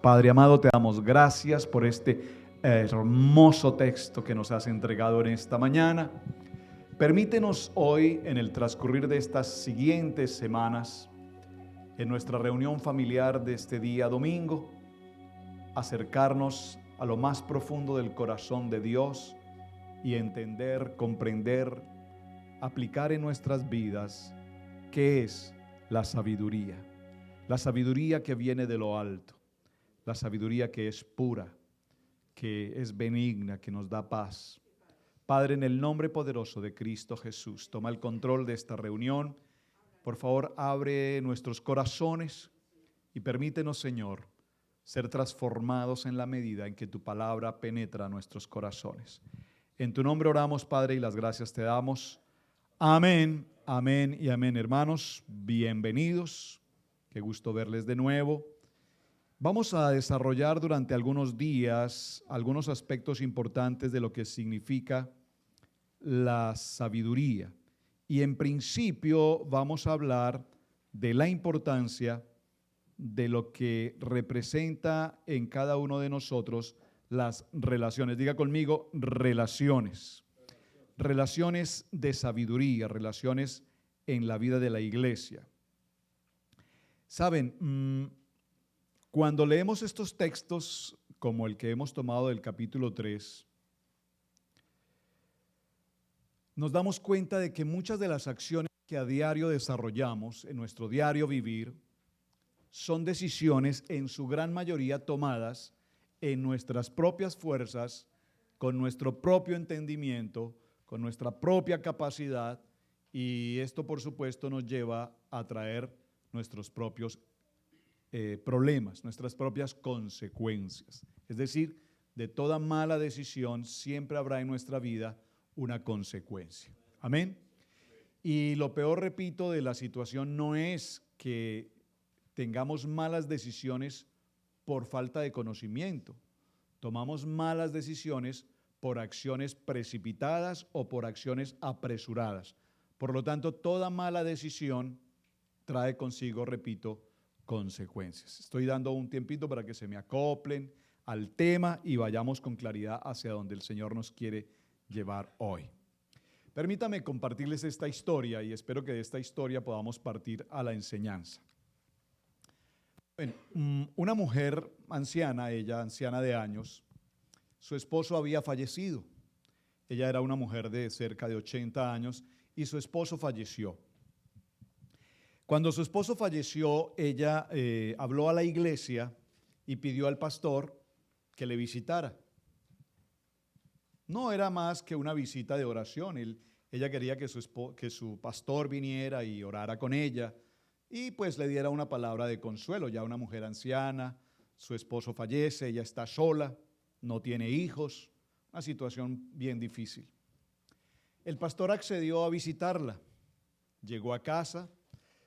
Padre amado, te damos gracias por este hermoso texto que nos has entregado en esta mañana. Permítenos hoy, en el transcurrir de estas siguientes semanas, en nuestra reunión familiar de este día domingo, acercarnos a lo más profundo del corazón de Dios y entender, comprender, aplicar en nuestras vidas qué es la sabiduría. La sabiduría que viene de lo alto. La sabiduría que es pura, que es benigna, que nos da paz. Padre, en el nombre poderoso de Cristo Jesús, toma el control de esta reunión. Por favor, abre nuestros corazones y permítenos, Señor, ser transformados en la medida en que tu palabra penetra nuestros corazones. En tu nombre oramos, Padre, y las gracias te damos. Amén, amén y amén. Hermanos, bienvenidos. Qué gusto verles de nuevo. Vamos a desarrollar durante algunos días algunos aspectos importantes de lo que significa la sabiduría. Y en principio vamos a hablar de la importancia de lo que representa en cada uno de nosotros las relaciones. Diga conmigo, relaciones. Relaciones de sabiduría, relaciones en la vida de la iglesia. Saben, cuando leemos estos textos, como el que hemos tomado del capítulo 3, nos damos cuenta de que muchas de las acciones que a diario desarrollamos en nuestro diario vivir son decisiones en su gran mayoría tomadas en nuestras propias fuerzas, con nuestro propio entendimiento, con nuestra propia capacidad, y esto por supuesto nos lleva a traer nuestros propios problemas, nuestras propias consecuencias. Es decir, de toda mala decisión siempre habrá en nuestra vida una consecuencia. Amén. Y lo peor, repito, de la situación no es que tengamos malas decisiones por falta de conocimiento. Tomamos malas decisiones por acciones precipitadas o por acciones apresuradas. Por lo tanto, toda mala decisión trae consigo, repito, consecuencias. Estoy dando un tiempito para que se me acoplen al tema y vayamos con claridad hacia donde el Señor nos quiere llevar hoy. Permítame compartirles esta historia y espero que de esta historia podamos partir a la enseñanza. Bueno, una mujer anciana, ella anciana de años, su esposo había fallecido. Ella era una mujer de cerca de 80 años y su esposo falleció. Cuando su esposo falleció, ella habló a la iglesia y pidió al pastor que le visitara. No era más que una visita de oración. Ella quería que su pastor viniera y orara con ella y pues le diera una palabra de consuelo. Ya una mujer anciana, su esposo fallece, ella está sola, no tiene hijos, una situación bien difícil. El pastor accedió a visitarla, llegó a casa,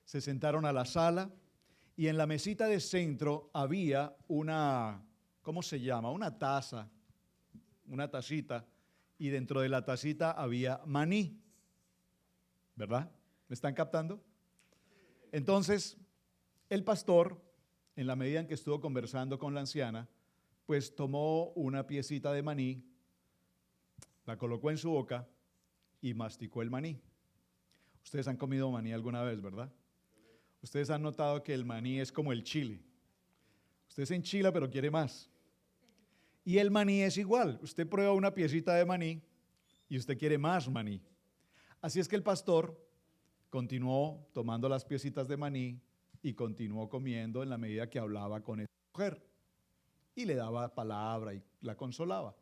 se sentaron a la sala y en la mesita de centro había una, ¿cómo se llama? Una taza, una tacita, y dentro de la tacita había maní, ¿verdad? ¿Me están captando? Entonces, el pastor, en la medida en que estuvo conversando con la anciana, pues tomó una piecita de maní, la colocó en su boca y masticó el maní. Ustedes han comido maní alguna vez, ¿verdad? Ustedes han notado que el maní es como el chile. Usted se enchila pero quiere más. Y el maní es igual. Usted prueba una piecita de maní y usted quiere más maní. Así es que el pastor continuó tomando las piecitas de maní y continuó comiendo en la medida que hablaba con esa mujer. Y le daba palabra y la consolaba.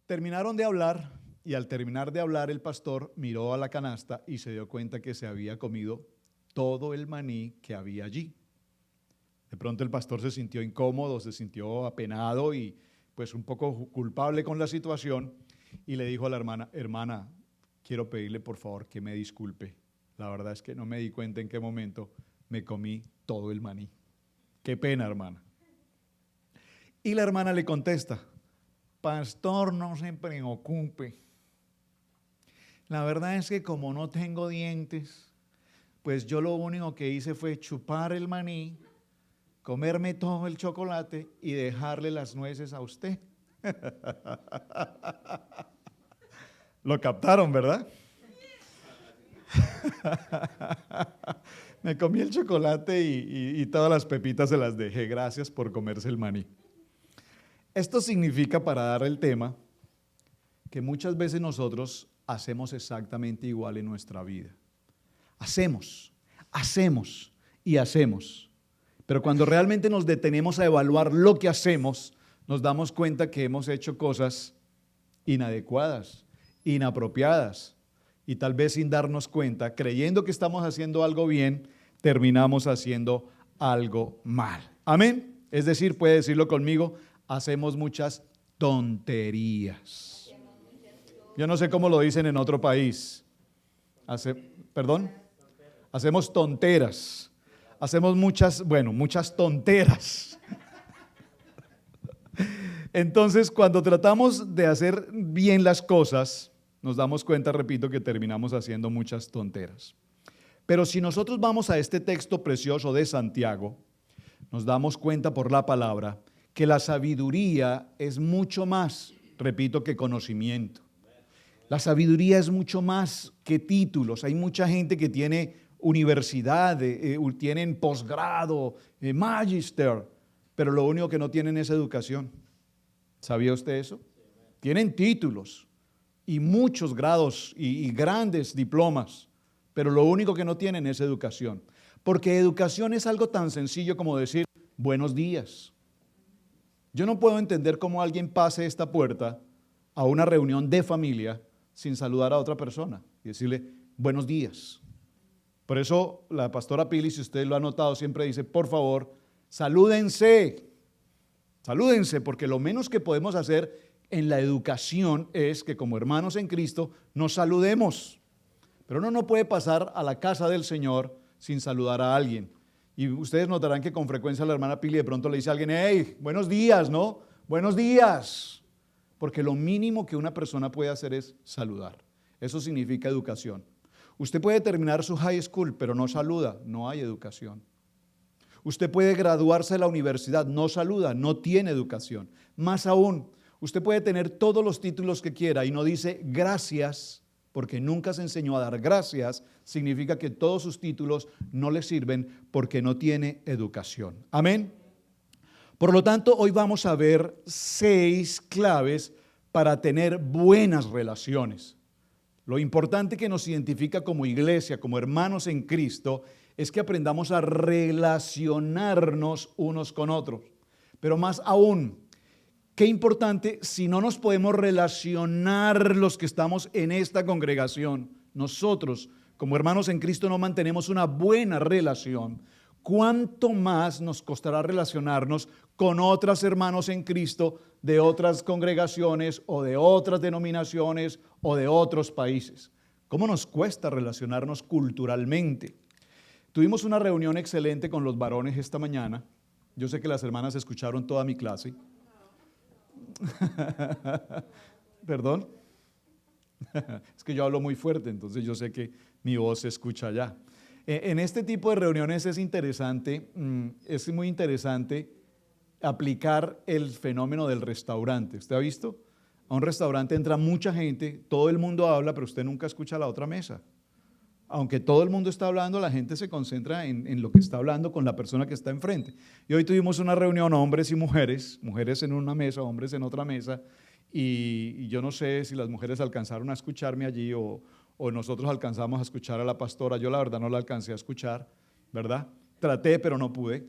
Terminaron de hablar y al terminar de hablar el pastor miró a la canasta y se dio cuenta que se había comido todo el maní que había allí. De pronto el pastor se sintió incómodo, se sintió apenado y pues un poco culpable con la situación y le dijo a la hermana, quiero pedirle por favor que me disculpe. La verdad es que no me di cuenta en qué momento me comí todo el maní. Qué pena, hermana. Y la hermana le contesta, pastor, no se preocupe. La verdad es que como no tengo dientes, pues yo lo único que hice fue chupar el maní comerme todo el chocolate y dejarle las nueces a usted. Lo captaron, ¿verdad? Me comí el chocolate y todas las pepitas se las dejé. Gracias por comerse el maní. Esto significa, para dar el tema, que muchas veces nosotros hacemos exactamente igual en nuestra vida. Hacemos y hacemos. Pero cuando realmente nos detenemos a evaluar lo que hacemos, nos damos cuenta que hemos hecho cosas inadecuadas, inapropiadas, y tal vez sin darnos cuenta, creyendo que estamos haciendo algo bien, terminamos haciendo algo mal. Amén. Es decir, puede decirlo conmigo, hacemos muchas tonterías. Yo no sé cómo lo dicen en otro país. ¿Perdón? Hacemos tonteras. Hacemos muchas tonteras. Entonces, cuando tratamos de hacer bien las cosas, nos damos cuenta, repito, que terminamos haciendo muchas tonteras. Pero si nosotros vamos a este texto precioso de Santiago, nos damos cuenta por la palabra que la sabiduría es mucho más, repito, que conocimiento. La sabiduría es mucho más que títulos. Hay mucha gente que tiene universidad, tienen posgrado, magister, pero lo único que no tienen es educación. ¿Sabía usted eso? Tienen títulos y muchos grados y grandes diplomas, pero lo único que no tienen es educación. Porque educación es algo tan sencillo como decir buenos días. Yo no puedo entender cómo alguien pase esta puerta a una reunión de familia sin saludar a otra persona y decirle buenos días. Por eso la pastora Pili, si usted lo ha notado, siempre dice, por favor, salúdense, porque lo menos que podemos hacer en la educación es que como hermanos en Cristo nos saludemos. Pero uno no puede pasar a la casa del Señor sin saludar a alguien. Y ustedes notarán que con frecuencia la hermana Pili de pronto le dice a alguien, hey, buenos días, ¿no? Buenos días. Porque lo mínimo que una persona puede hacer es saludar. Eso significa educación. Usted puede terminar su high school, pero no saluda, no hay educación. Usted puede graduarse de la universidad, no saluda, no tiene educación. Más aún, usted puede tener todos los títulos que quiera y no dice gracias, porque nunca se enseñó a dar gracias, significa que todos sus títulos no le sirven porque no tiene educación. Amén. Por lo tanto, hoy vamos a ver 6 claves para tener buenas relaciones. Lo importante que nos identifica como iglesia, como hermanos en Cristo, es que aprendamos a relacionarnos unos con otros. Pero más aún, qué importante si no nos podemos relacionar los que estamos en esta congregación. Nosotros, como hermanos en Cristo, no mantenemos una buena relación. ¿Cuánto más nos costará relacionarnos con otros hermanos en Cristo de otras congregaciones o de otras denominaciones o de otros países? ¿Cómo nos cuesta relacionarnos culturalmente? Tuvimos una reunión excelente con los varones esta mañana. Yo sé que las hermanas escucharon toda mi clase. ¿Perdón? Es que yo hablo muy fuerte, entonces yo sé que mi voz se escucha allá. En este tipo de reuniones es muy interesante aplicar el fenómeno del restaurante. ¿Usted ha visto? A un restaurante entra mucha gente, todo el mundo habla, pero usted nunca escucha a la otra mesa. Aunque todo el mundo está hablando, la gente se concentra en lo que está hablando con la persona que está enfrente. Y hoy tuvimos una reunión, hombres y mujeres, mujeres en una mesa, hombres en otra mesa, y yo no sé si las mujeres alcanzaron a escucharme allí o nosotros alcanzamos a escuchar a la pastora. Yo la verdad no la alcancé a escuchar, ¿verdad? Traté, pero no pude.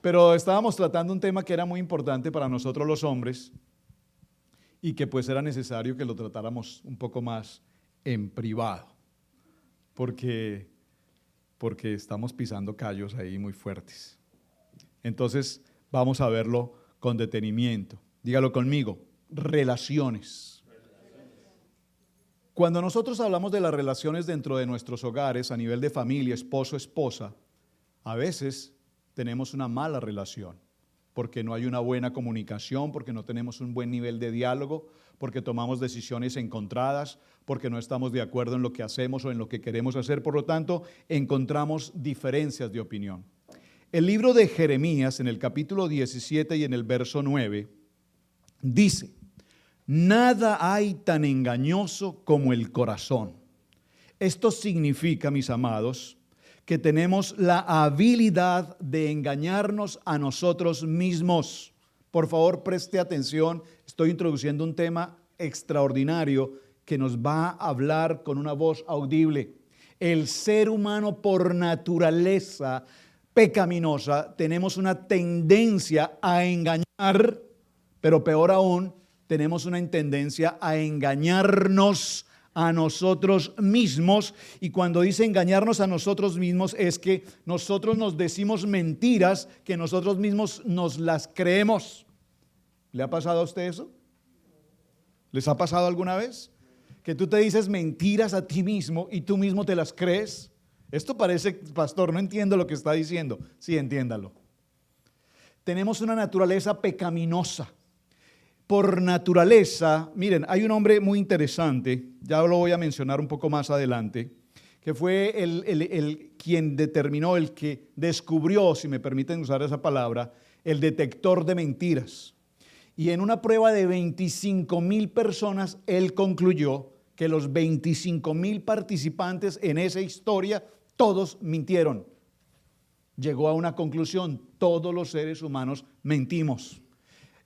Pero estábamos tratando un tema que era muy importante para nosotros los hombres y que pues era necesario que lo tratáramos un poco más en privado, porque estamos pisando callos ahí muy fuertes. Entonces vamos a verlo con detenimiento. Dígalo conmigo, relaciones. Cuando nosotros hablamos de las relaciones dentro de nuestros hogares a nivel de familia, esposo, esposa, a veces tenemos una mala relación porque no hay una buena comunicación, porque no tenemos un buen nivel de diálogo, porque tomamos decisiones encontradas, porque no estamos de acuerdo en lo que hacemos o en lo que queremos hacer. Por lo tanto, encontramos diferencias de opinión. El libro de Jeremías, en el capítulo 17 y en el verso 9, dice: nada hay tan engañoso como el corazón. Esto significa, mis amados, que tenemos la habilidad de engañarnos a nosotros mismos. Por favor, preste atención, estoy introduciendo un tema extraordinario que nos va a hablar con una voz audible. El ser humano, por naturaleza pecaminosa, tenemos una tendencia a engañar, pero peor aún, tenemos una tendencia a engañarnos a nosotros mismos. Y cuando dice engañarnos a nosotros mismos, es que nosotros nos decimos mentiras que nosotros mismos nos las creemos. ¿Le ha pasado a usted eso? ¿Les ha pasado alguna vez? Que tú te dices mentiras a ti mismo y tú mismo te las crees. Esto parece, pastor, no entiendo lo que está diciendo. Sí, entiéndalo. Tenemos una naturaleza pecaminosa. Por naturaleza, miren, hay un hombre muy interesante, ya lo voy a mencionar un poco más adelante, que fue el quien determinó, el que descubrió, si me permiten usar esa palabra, el detector de mentiras. Y en una prueba de 25,000 personas, él concluyó que los 25,000 participantes en esa historia, todos mintieron. Llegó a una conclusión: todos los seres humanos mentimos.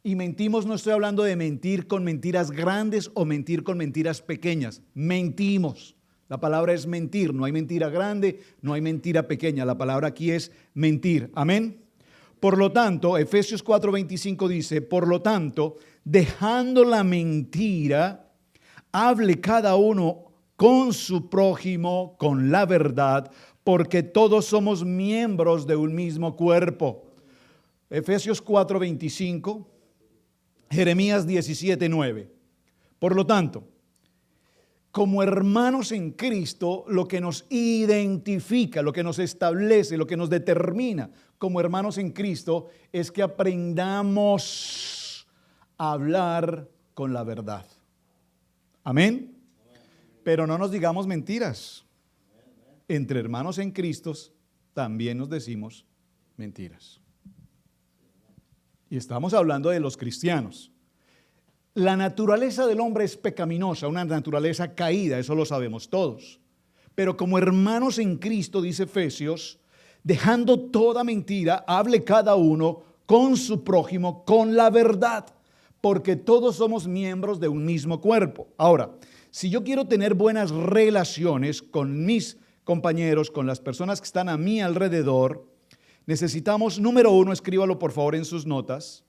Y mentimos, no estoy hablando de mentir con mentiras grandes o mentir con mentiras pequeñas. Mentimos. La palabra es mentir. No hay mentira grande, no hay mentira pequeña. La palabra aquí es mentir. Amén. Por lo tanto, Efesios 4:25 dice: por lo tanto, dejando la mentira, hable cada uno con su prójimo con la verdad, porque todos somos miembros de un mismo cuerpo. Efesios 4:25. Jeremías 17:9. Por lo tanto, como hermanos en Cristo, lo que nos identifica, lo que nos establece, lo que nos determina como hermanos en Cristo es que aprendamos a hablar con la verdad. Amén. Pero no nos digamos mentiras. Entre hermanos en Cristo también nos decimos mentiras. Y estamos hablando de los cristianos. La naturaleza del hombre es pecaminosa, una naturaleza caída, eso lo sabemos todos. Pero como hermanos en Cristo, dice Efesios, dejando toda mentira, hable cada uno con su prójimo con la verdad, porque todos somos miembros de un mismo cuerpo. Ahora, si yo quiero tener buenas relaciones con mis compañeros, con las personas que están a mi alrededor, necesitamos, número uno, escríbalo por favor en sus notas,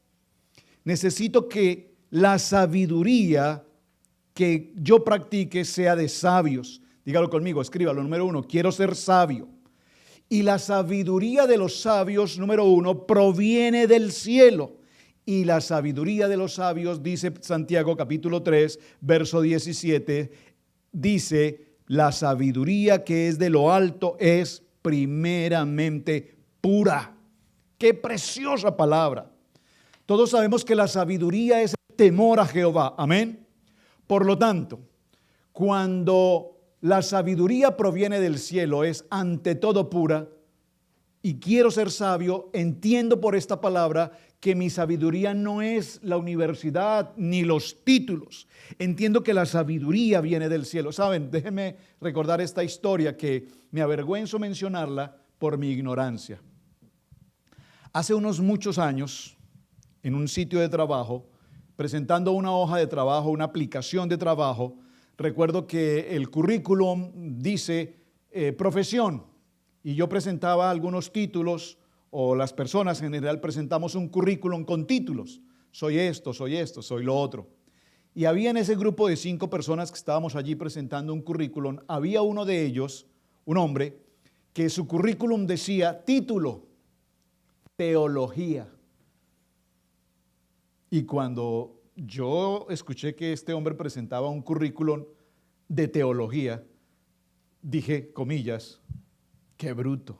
necesito que la sabiduría que yo practique sea de sabios. Dígalo conmigo, escríbalo, número uno, quiero ser sabio. Y la sabiduría de los sabios, número uno, proviene del cielo. Y la sabiduría de los sabios, dice Santiago capítulo 3, verso 17, dice, la sabiduría que es de lo alto es primeramente pura. Qué preciosa palabra. Todos sabemos que la sabiduría es el temor a Jehová. Amén. Por lo tanto, cuando la sabiduría proviene del cielo, es ante todo pura, y quiero ser sabio, entiendo por esta palabra que mi sabiduría no es la universidad ni los títulos. Entiendo que la sabiduría viene del cielo. Saben, déjenme recordar esta historia que me avergüenzo mencionarla por mi ignorancia. Hace unos muchos años, en un sitio de trabajo, presentando una hoja de trabajo, una aplicación de trabajo, recuerdo que el currículum dice profesión, y yo presentaba algunos títulos, o las personas en general presentamos un currículum con títulos. Soy esto, soy lo otro. Y había en ese grupo de 5 personas que estábamos allí presentando un currículum, había uno de ellos, un hombre, que su currículum decía título, teología. Y cuando yo escuché que este hombre presentaba un currículum de teología, dije, comillas, qué bruto.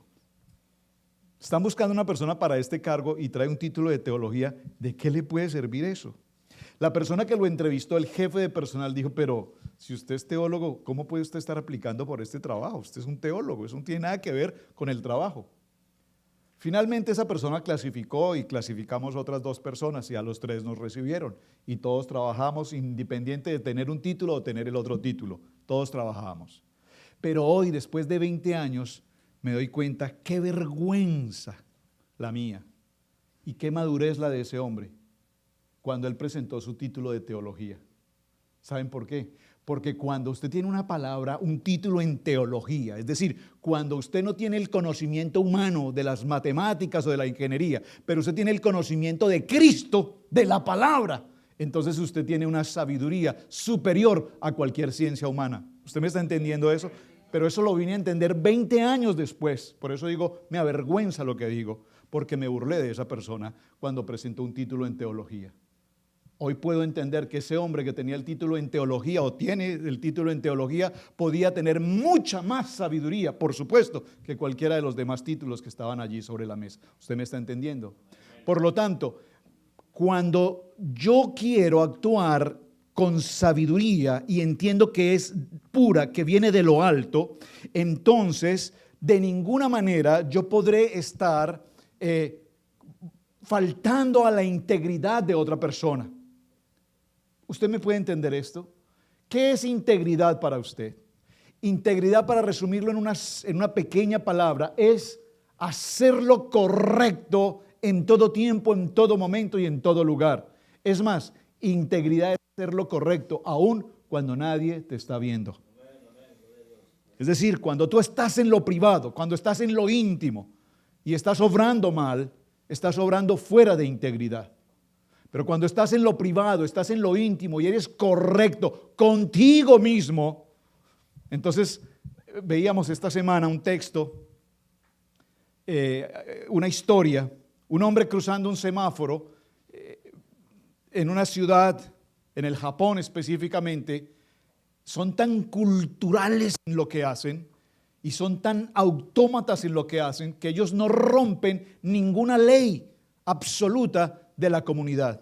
Están buscando una persona para este cargo y trae un título de teología. ¿De qué le puede servir eso? La persona que lo entrevistó, el jefe de personal, dijo, pero si usted es teólogo, ¿cómo puede usted estar aplicando por este trabajo? Usted es un teólogo, eso no tiene nada que ver con el trabajo. Finalmente esa persona clasificó y clasificamos otras 2 personas y a los 3 nos recibieron. Y todos trabajamos independiente de tener un título o tener el otro título. Todos trabajamos. Pero hoy, después de 20 años, me doy cuenta qué vergüenza la mía y qué madurez la de ese hombre cuando él presentó su título de teología. ¿Saben por qué? Porque cuando usted tiene una palabra, un título en teología, es decir, cuando usted no tiene el conocimiento humano de las matemáticas o de la ingeniería, pero usted tiene el conocimiento de Cristo, de la palabra, entonces usted tiene una sabiduría superior a cualquier ciencia humana. ¿Usted me está entendiendo eso? Pero eso lo vine a entender 20 años después. Por eso digo, me avergüenza lo que digo, porque me burlé de esa persona cuando presentó un título en teología. Hoy puedo entender que ese hombre que tenía el título en teología o tiene el título en teología podía tener mucha más sabiduría, por supuesto, que cualquiera de los demás títulos que estaban allí sobre la mesa. ¿Usted me está entendiendo? Por lo tanto, cuando yo quiero actuar con sabiduría y entiendo que es pura, que viene de lo alto, entonces de ninguna manera yo podré estar faltando a la integridad de otra persona. ¿Usted me puede entender esto? ¿Qué es integridad para usted? Integridad, para resumirlo en una pequeña palabra, es hacer lo correcto en todo tiempo, en todo momento y en todo lugar. Es más, integridad es hacer lo correcto aun cuando nadie te está viendo. Es decir, cuando tú estás en lo privado, cuando estás en lo íntimo y estás obrando mal, estás obrando fuera de integridad. Pero cuando estás en lo privado, estás en lo íntimo y eres correcto contigo mismo, entonces veíamos esta semana un texto, una historia, un hombre cruzando un semáforo en una ciudad, en el Japón específicamente. Son tan culturales en lo que hacen y son tan autómatas en lo que hacen que ellos no rompen ninguna ley absoluta de la comunidad.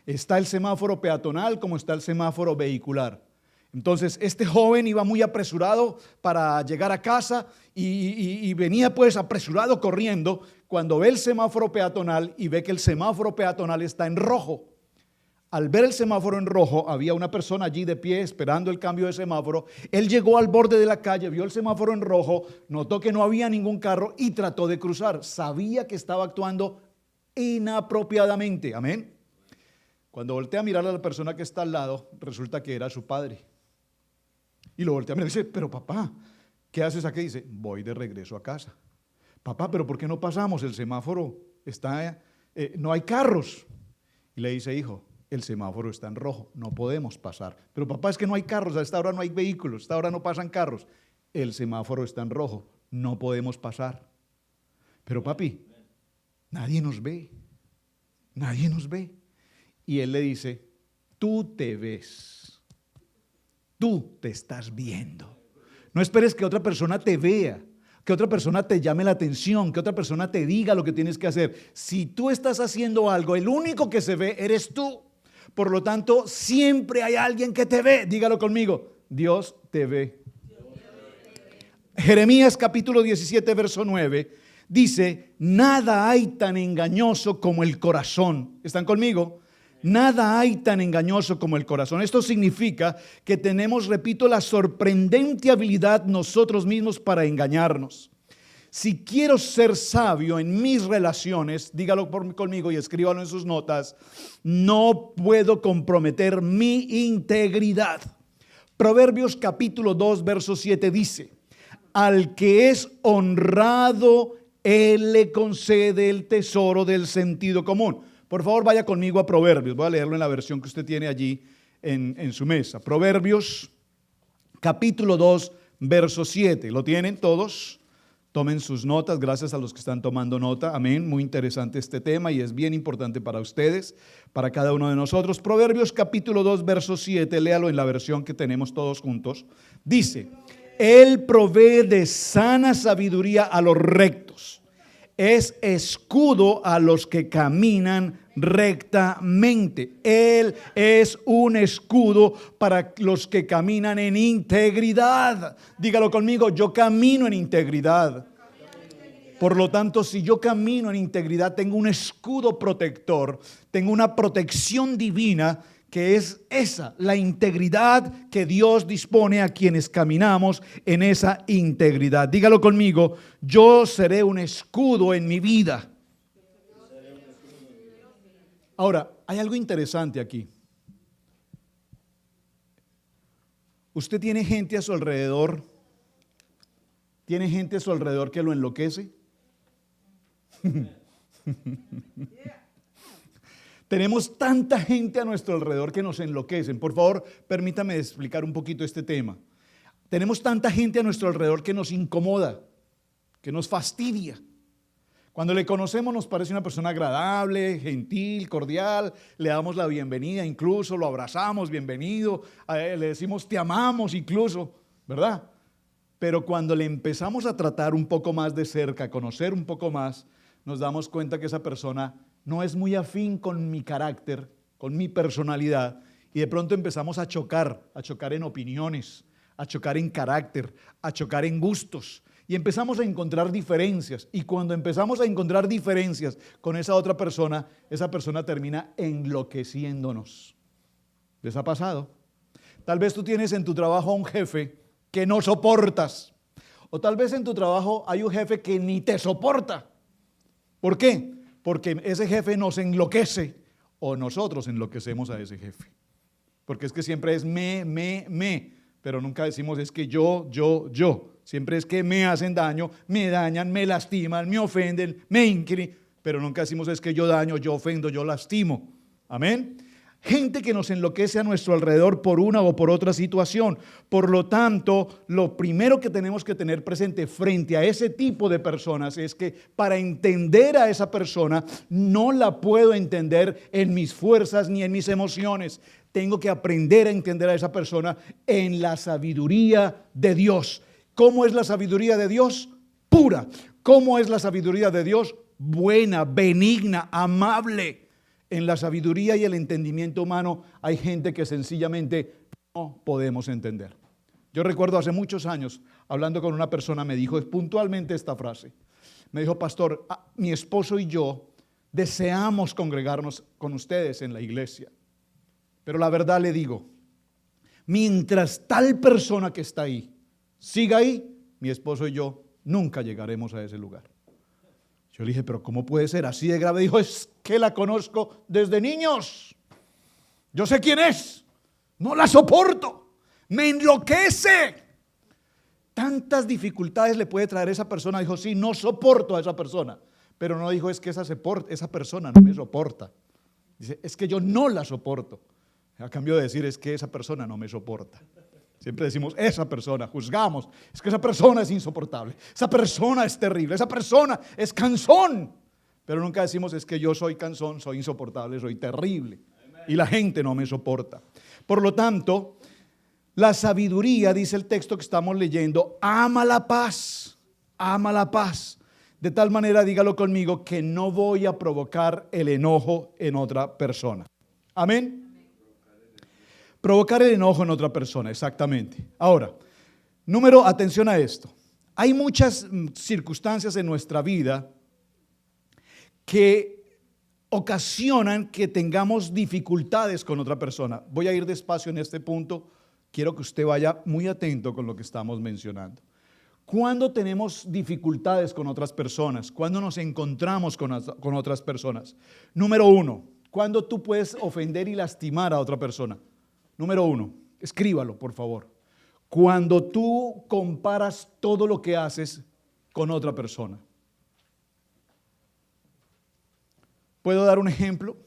Está el semáforo peatonal como está el semáforo vehicular. Entonces este joven iba muy apresurado para llegar a casa y venía pues apresurado corriendo cuando ve el semáforo peatonal y ve que el semáforo peatonal está en rojo. Al ver el semáforo en rojo, había una persona allí de pie esperando el cambio de semáforo. Él llegó al borde de la calle, vio el semáforo en rojo, notó que no había ningún carro y trató de cruzar. Sabía que estaba actuando inapropiadamente. Amén. Cuando voltea a mirar a la persona que está al lado, resulta que era su padre. Y lo voltea a mirar y dice: pero papá, ¿qué haces aquí? Dice: voy de regreso a casa. Papá, pero ¿por qué no pasamos? El semáforo está, no hay carros. Y le dice: hijo, el semáforo está en rojo, no podemos pasar. Pero papá, es que no hay carros, a esta hora no hay vehículos, a esta hora no pasan carros. El semáforo está en rojo, no podemos pasar. Pero papi, nadie nos ve, nadie nos ve. Y él le dice: tú te ves, tú te estás viendo. No esperes que otra persona te vea, que otra persona te llame la atención, que otra persona te diga lo que tienes que hacer. Si tú estás haciendo algo, el único que se ve eres tú. Por lo tanto, siempre hay alguien que te ve. Dígalo conmigo: Dios te ve. Jeremías capítulo 17, verso 9, dice: nada hay tan engañoso como el corazón. ¿Están conmigo? Nada hay tan engañoso como el corazón. Esto significa que tenemos, repito, la sorprendente habilidad nosotros mismos para engañarnos. Si quiero ser sabio en mis relaciones, dígalo conmigo y escríbalo en sus notas: no puedo comprometer mi integridad. Proverbios capítulo 2, verso 7 dice: al que es honrado, él le concede el tesoro del sentido común. Por favor, vaya conmigo a Proverbios. Voy a leerlo en la versión que usted tiene allí en su mesa. Proverbios capítulo 2, verso 7. ¿Lo tienen todos? Tomen sus notas, gracias a los que están tomando nota. Amén, muy interesante este tema y es bien importante para ustedes, para cada uno de nosotros. Proverbios capítulo 2, verso 7, léalo en la versión que tenemos todos juntos. Dice: Él provee de sana sabiduría a los rectos, es escudo a los que caminan rectamente. Él es un escudo para los que caminan en integridad. Dígalo conmigo: yo camino en integridad. Por lo tanto, si yo camino en integridad, tengo un escudo protector, tengo una protección divina que es esa, la integridad que Dios dispone a quienes caminamos en esa integridad. Dígalo conmigo, yo seré un escudo en mi vida. Ahora, hay algo interesante aquí. ¿Usted tiene gente a su alrededor? ¿Tiene gente a su alrededor que lo enloquece? Tenemos tanta gente a nuestro alrededor que nos enloquecen. Por favor, permítame explicar un poquito este tema. Tenemos tanta gente a nuestro alrededor que nos incomoda, que nos fastidia. Cuando le conocemos nos parece una persona agradable, gentil, cordial, le damos la bienvenida, incluso lo abrazamos, bienvenido, le decimos te amamos incluso, ¿verdad? Pero cuando le empezamos a tratar un poco más de cerca, a conocer un poco más, nos damos cuenta que esa persona no es muy afín con mi carácter, con mi personalidad, y de pronto empezamos a chocar en opiniones, a chocar en carácter, a chocar en gustos, y empezamos a encontrar diferencias, y cuando empezamos a encontrar diferencias con esa otra persona, esa persona termina enloqueciéndonos. ¿Les ha pasado? Tal vez tú tienes en tu trabajo a un jefe que no soportas, o tal vez en tu trabajo hay un jefe que ni te soporta. ¿Por qué? Porque ese jefe nos enloquece o nosotros enloquecemos a ese jefe. Porque es que siempre es me, pero nunca decimos es que yo. Siempre es que me hacen daño, me dañan, me lastiman, me ofenden, me incri, pero nunca decimos es que yo daño, yo ofendo, yo lastimo. Amén. Gente que nos enloquece a nuestro alrededor por una o por otra situación. Por lo tanto, lo primero que tenemos que tener presente frente a ese tipo de personas es que para entender a esa persona no la puedo entender en mis fuerzas ni en mis emociones. Tengo que aprender a entender a esa persona en la sabiduría de Dios. ¿Cómo es la sabiduría de Dios? Pura. ¿Cómo es la sabiduría de Dios? Buena, benigna, amable. En la sabiduría y el entendimiento humano hay gente que sencillamente no podemos entender. Yo recuerdo hace muchos años, hablando con una persona, me dijo puntualmente esta frase. Me dijo, pastor, mi esposo y yo deseamos congregarnos con ustedes en la iglesia. Pero la verdad le digo, mientras tal persona que está ahí siga ahí, mi esposo y yo nunca llegaremos a ese lugar. Yo le dije, pero ¿cómo puede ser así de grave? Dijo, es que la conozco desde niños. Yo sé quién es. No la soporto. Me enloquece. Tantas dificultades le puede traer esa persona. Dijo, sí, no soporto a esa persona. Pero no dijo, es que esa persona no me soporta. Dice, es que yo no la soporto. A cambio de decir, es que esa persona no me soporta. Siempre decimos, esa persona, juzgamos, es que esa persona es insoportable, esa persona es terrible, esa persona es cansón. Pero nunca decimos, es que yo soy cansón, soy insoportable, soy terrible. Y la gente no me soporta. Por lo tanto, la sabiduría, dice el texto que estamos leyendo, ama la paz, ama la paz. De tal manera, dígalo conmigo, que no voy a provocar el enojo en otra persona. Amén. Provocar el enojo en otra persona, exactamente. Ahora, atención a esto. Hay muchas circunstancias en nuestra vida que ocasionan que tengamos dificultades con otra persona. Voy a ir despacio en este punto. Quiero que usted vaya muy atento con lo que estamos mencionando. ¿Cuándo tenemos dificultades con otras personas? ¿Cuándo nos encontramos con otras personas? Número uno, ¿cuándo tú puedes ofender y lastimar a otra persona? Número uno, escríbalo por favor. Cuando tú comparas todo lo que haces con otra persona. ¿Puedo dar un ejemplo?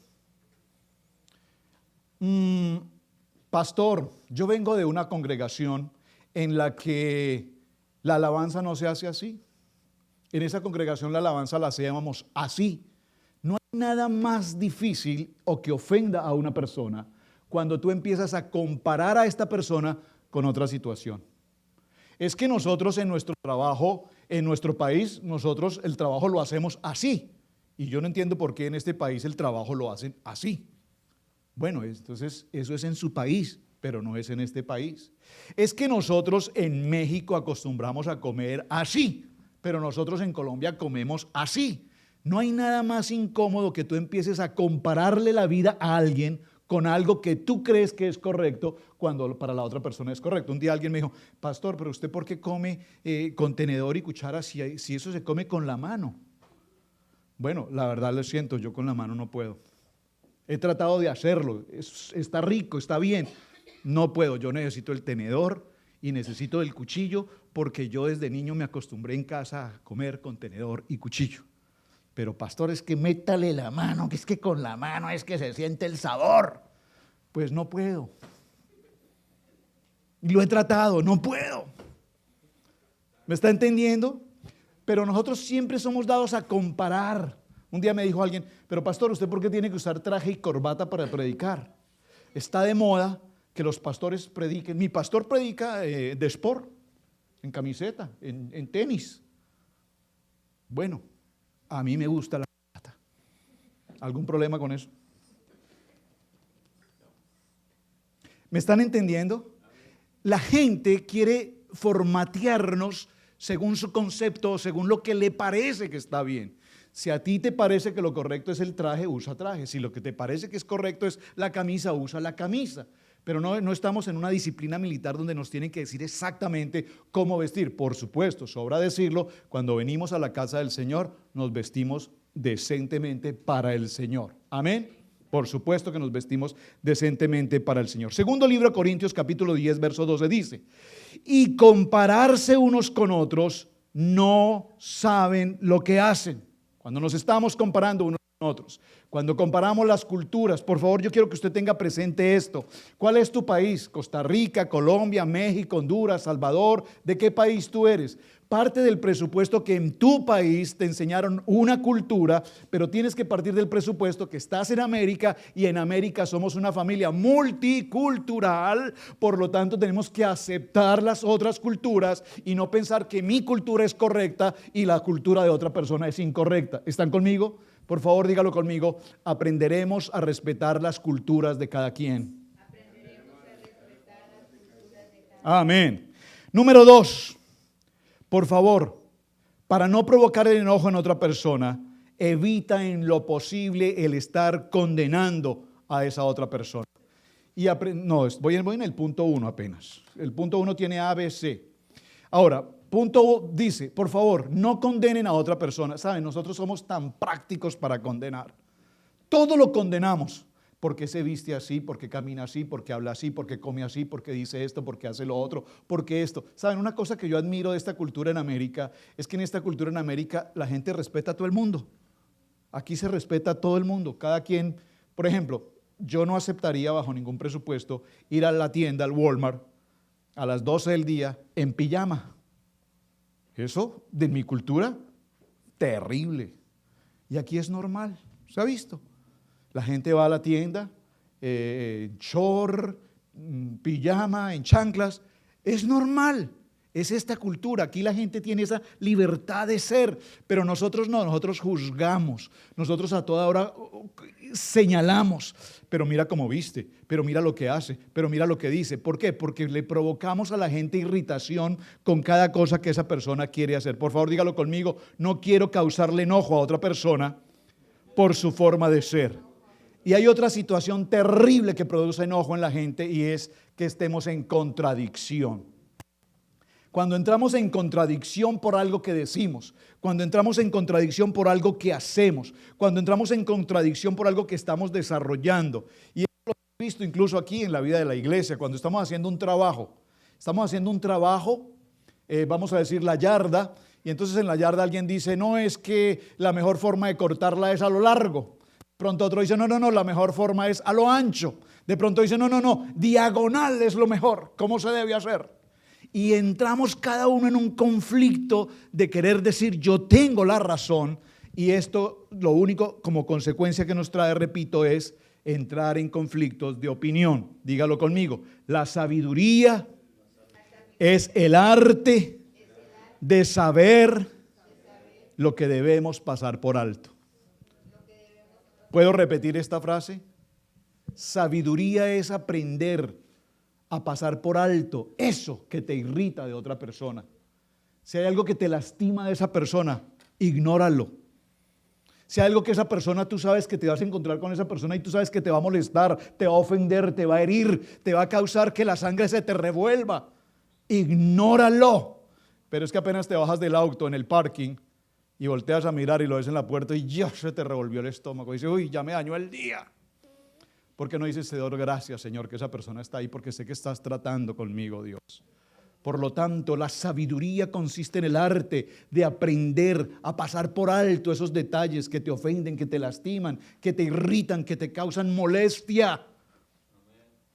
Pastor, yo vengo de una congregación en la que la alabanza no se hace así. En esa congregación la alabanza la hacíamos así. No hay nada más difícil o que ofenda a una persona cuando tú empiezas a comparar a esta persona con otra situación. Es que nosotros en nuestro trabajo, en nuestro país, nosotros el trabajo lo hacemos así. Y yo no entiendo por qué en este país el trabajo lo hacen así. Bueno, entonces eso es en su país, pero no es en este país. Es que nosotros en México acostumbramos a comer así, pero nosotros en Colombia comemos así. No hay nada más incómodo que tú empieces a compararle la vida a alguien con algo que tú crees que es correcto cuando para la otra persona es correcto. Un día alguien me dijo, pastor, pero usted ¿por qué come con tenedor y cuchara si eso se come con la mano? Bueno, la verdad lo siento, yo con la mano no puedo. He tratado de hacerlo, está rico, está bien. No puedo, yo necesito el tenedor y necesito el cuchillo porque yo desde niño me acostumbré en casa a comer con tenedor y cuchillo. Pero pastor, es que métale la mano, que es que con la mano es que se siente el sabor. Pues no puedo. Lo he tratado, no puedo. ¿Me está entendiendo? Pero nosotros siempre somos dados a comparar. Un día me dijo alguien, pero pastor, ¿usted por qué tiene que usar traje y corbata para predicar? Está de moda que los pastores prediquen. Mi pastor predica de sport, en camiseta, en tenis. Bueno, a mí me gusta la corbata. ¿Algún problema con eso? ¿Me están entendiendo? La gente quiere formatearnos según su concepto o según lo que le parece que está bien. Si a ti te parece que lo correcto es el traje, usa traje. Si lo que te parece que es correcto es la camisa, usa la camisa. Pero no estamos en una disciplina militar donde nos tienen que decir exactamente cómo vestir. Por supuesto, sobra decirlo, cuando venimos a la casa del Señor, nos vestimos decentemente para el Señor. Amén. Por supuesto que nos vestimos decentemente para el Señor. Segundo libro de Corintios, capítulo 10, verso 12 dice, y compararse unos con otros, no saben lo que hacen. Cuando nos estamos comparando unos con otros, cuando comparamos las culturas, por favor, yo quiero que usted tenga presente esto. ¿Cuál es tu país? Costa Rica, Colombia, México, Honduras, Salvador. ¿De qué país tú eres? Parte del presupuesto que en tu país te enseñaron una cultura, pero tienes que partir del presupuesto que estás en América y en América somos una familia multicultural, por lo tanto tenemos que aceptar las otras culturas y no pensar que mi cultura es correcta y la cultura de otra persona es incorrecta. ¿Están conmigo? Por favor, dígalo conmigo. Aprenderemos a respetar las culturas de cada quien. Amén. Número 2. Por favor, para no provocar el enojo en otra persona, evita en lo posible el estar condenando a esa otra persona. Voy en el punto 1 apenas. El punto 1 tiene A, B, C. Ahora, punto dice, por favor, no condenen a otra persona. Saben, nosotros somos tan prácticos para condenar. Todo lo condenamos. Porque se viste así, porque camina así, porque habla así, porque come así, porque dice esto, porque hace lo otro, porque esto. ¿Saben? Una cosa que yo admiro de esta cultura en América es que en esta cultura en América la gente respeta a todo el mundo. Aquí se respeta a todo el mundo. Cada quien, por ejemplo, yo no aceptaría bajo ningún presupuesto ir a la tienda, al Walmart, a las 12 del día en pijama. Eso, de mi cultura, terrible. Y aquí es normal. ¿Se ha visto? La gente va a la tienda, en short, pijama, en chanclas. Es normal, es esta cultura. Aquí la gente tiene esa libertad de ser, pero nosotros no, nosotros juzgamos. Nosotros a toda hora señalamos. Pero mira cómo viste, pero mira lo que hace, pero mira lo que dice. ¿Por qué? Porque le provocamos a la gente irritación con cada cosa que esa persona quiere hacer. Por favor, dígalo conmigo. No quiero causarle enojo a otra persona por su forma de ser. Y hay otra situación terrible que produce enojo en la gente y es que estemos en contradicción. Cuando entramos en contradicción por algo que decimos, cuando entramos en contradicción por algo que hacemos, cuando entramos en contradicción por algo que estamos desarrollando. Y esto lo hemos visto incluso aquí en la vida de la iglesia, cuando estamos haciendo un trabajo. Vamos a decir la yarda, y entonces en la yarda alguien dice, no, es que la mejor forma de cortarla es a lo largo. De pronto otro dice, no, la mejor forma es a lo ancho. De pronto dice, no, diagonal es lo mejor. ¿Cómo se debe hacer? Y entramos cada uno en un conflicto de querer decir, yo tengo la razón. Y esto, lo único como consecuencia que nos trae, repito, es entrar en conflictos de opinión. Dígalo conmigo. La sabiduría es el arte de saber lo que debemos pasar por alto. ¿Puedo repetir esta frase? Sabiduría es aprender a pasar por alto eso que te irrita de otra persona. Si hay algo que te lastima de esa persona, ignóralo. Si hay algo que esa persona, tú sabes que te vas a encontrar con esa persona y tú sabes que te va a molestar, te va a ofender, te va a herir, te va a causar que la sangre se te revuelva, ignóralo. Pero es que apenas te bajas del auto en el parking y volteas a mirar y lo ves en la puerta y ya se te revolvió el estómago. Y dices, uy, ya me dañó el día. ¿Por qué no dices, te doy gracias, Señor, que esa persona está ahí? Porque sé que estás tratando conmigo, Dios. Por lo tanto, la sabiduría consiste en el arte de aprender a pasar por alto esos detalles que te ofenden, que te lastiman, que te irritan, que te causan molestia.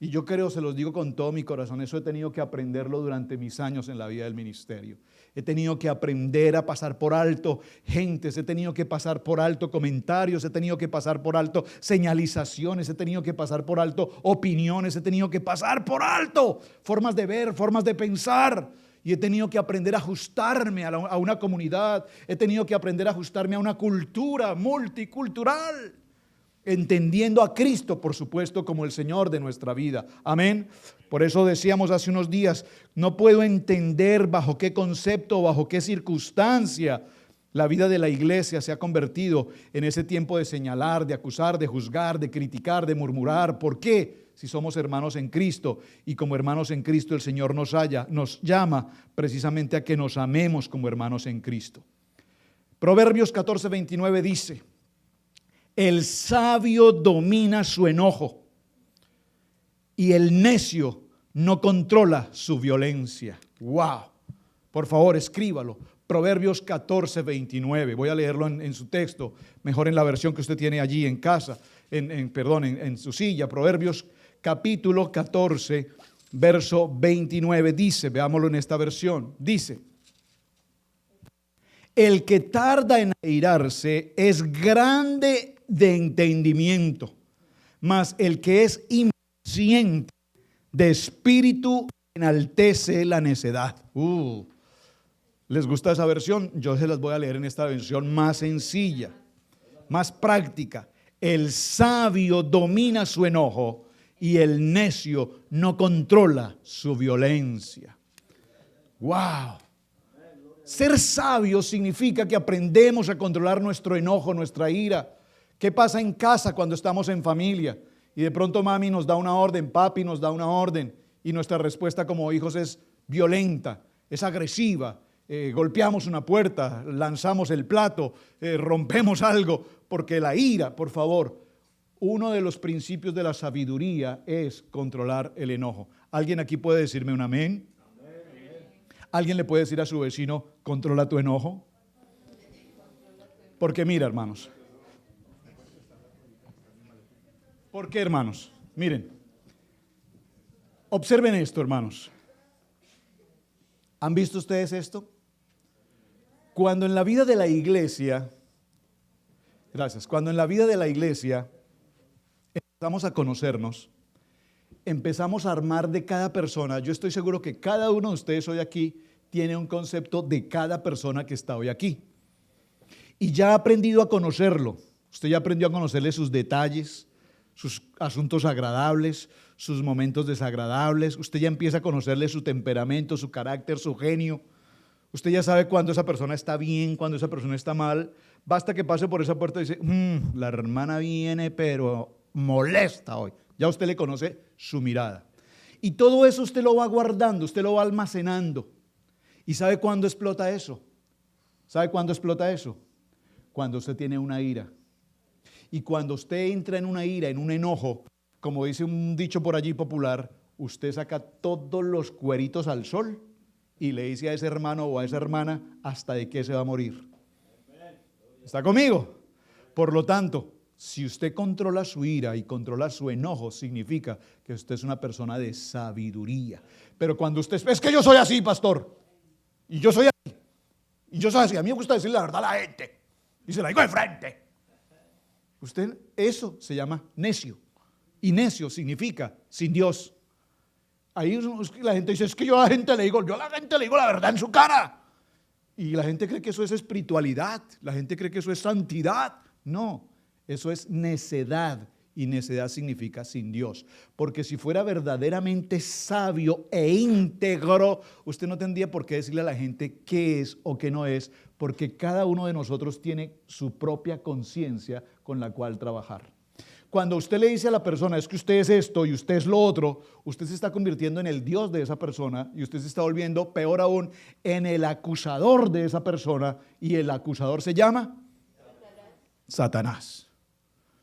Y yo creo, se los digo con todo mi corazón, eso he tenido que aprenderlo durante mis años en la vida del ministerio. He tenido que aprender a pasar por alto gentes, he tenido que pasar por alto comentarios, he tenido que pasar por alto señalizaciones, he tenido que pasar por alto opiniones, he tenido que pasar por alto formas de ver, formas de pensar. Y he tenido que aprender a ajustarme a una comunidad, he tenido que aprender a ajustarme a una cultura multicultural, entendiendo a Cristo, por supuesto, como el Señor de nuestra vida. Amén. Por eso decíamos hace unos días, no puedo entender bajo qué concepto, bajo qué circunstancia la vida de la iglesia se ha convertido en ese tiempo de señalar, de acusar, de juzgar, de criticar, de murmurar. ¿Por qué? Si somos hermanos en Cristo, y como hermanos en Cristo el Señor nos llama precisamente a que nos amemos como hermanos en Cristo. Proverbios 14:29 dice: el sabio domina su enojo y el necio no controla su violencia. ¡Wow! Por favor, escríbalo. Proverbios 14:29. Voy a leerlo en su texto, mejor en la versión que usted tiene allí en casa, en su silla. Proverbios capítulo 14, verso 29 dice, veámoslo en esta versión, dice: el que tarda en airarse es grande de entendimiento, mas el que es impaciente de espíritu enaltece la necedad. ¿Les gusta esa versión? Yo se las voy a leer en esta versión más sencilla, más práctica. El sabio domina su enojo y el necio no controla su violencia. ¡Wow! Ser sabio significa que aprendemos a controlar nuestro enojo, nuestra ira. ¿Qué pasa en casa cuando estamos en familia? Y de pronto mami nos da una orden, papi nos da una orden, y nuestra respuesta como hijos es violenta, es agresiva. Golpeamos una puerta, lanzamos el plato, rompemos algo, porque la ira, por favor, uno de los principios de la sabiduría es controlar el enojo. ¿Alguien aquí puede decirme un amén? ¿Alguien le puede decir a su vecino, controla tu enojo? Porque mira, hermanos. ¿Por qué, hermanos? Miren, observen esto, hermanos. ¿Han visto ustedes esto? Cuando en la vida de la iglesia, cuando en la vida de la iglesia empezamos a conocernos, empezamos a armar de cada persona, yo estoy seguro que cada uno de ustedes hoy aquí tiene un concepto de cada persona que está hoy aquí. Y ya ha aprendido a conocerlo. Usted ya aprendió a conocerle sus detalles, sus asuntos agradables, sus momentos desagradables. Usted ya empieza a conocerle su temperamento, su carácter, su genio. Usted ya sabe cuándo esa persona está bien, cuándo esa persona está mal. Basta que pase por esa puerta y dice, la hermana viene pero molesta hoy. Ya usted le conoce su mirada. Y todo eso usted lo va guardando, usted lo va almacenando. ¿Y sabe cuándo explota eso? ¿Sabe cuándo explota eso? Cuando usted tiene una ira. Y cuando usted entra en una ira, en un enojo, como dice un dicho por allí popular, usted saca todos los cueritos al sol y le dice a ese hermano o a esa hermana hasta de qué se va a morir. ¿Está conmigo? Por lo tanto, si usted controla su ira y controla su enojo, significa que usted es una persona de sabiduría. Pero cuando usted, es que yo soy así, pastor, y yo soy así, y yo soy así, a mí me gusta decirle la verdad a la gente, y se la digo de frente. Usted, eso se llama necio. Y necio significa sin Dios. Ahí la gente dice, es que yo a la gente le digo la verdad en su cara. Y la gente cree que eso es espiritualidad, la gente cree que eso es santidad. No, eso es necedad. Y necedad significa sin Dios. Porque si fuera verdaderamente sabio e íntegro, usted no tendría por qué decirle a la gente qué es o qué no es, porque cada uno de nosotros tiene su propia conciencia con la cual trabajar. Cuando usted le dice a la persona, es que usted es esto y usted es lo otro, usted se está convirtiendo en el Dios de esa persona y usted se está volviendo, peor aún, en el acusador de esa persona, y el acusador se llama Satanás.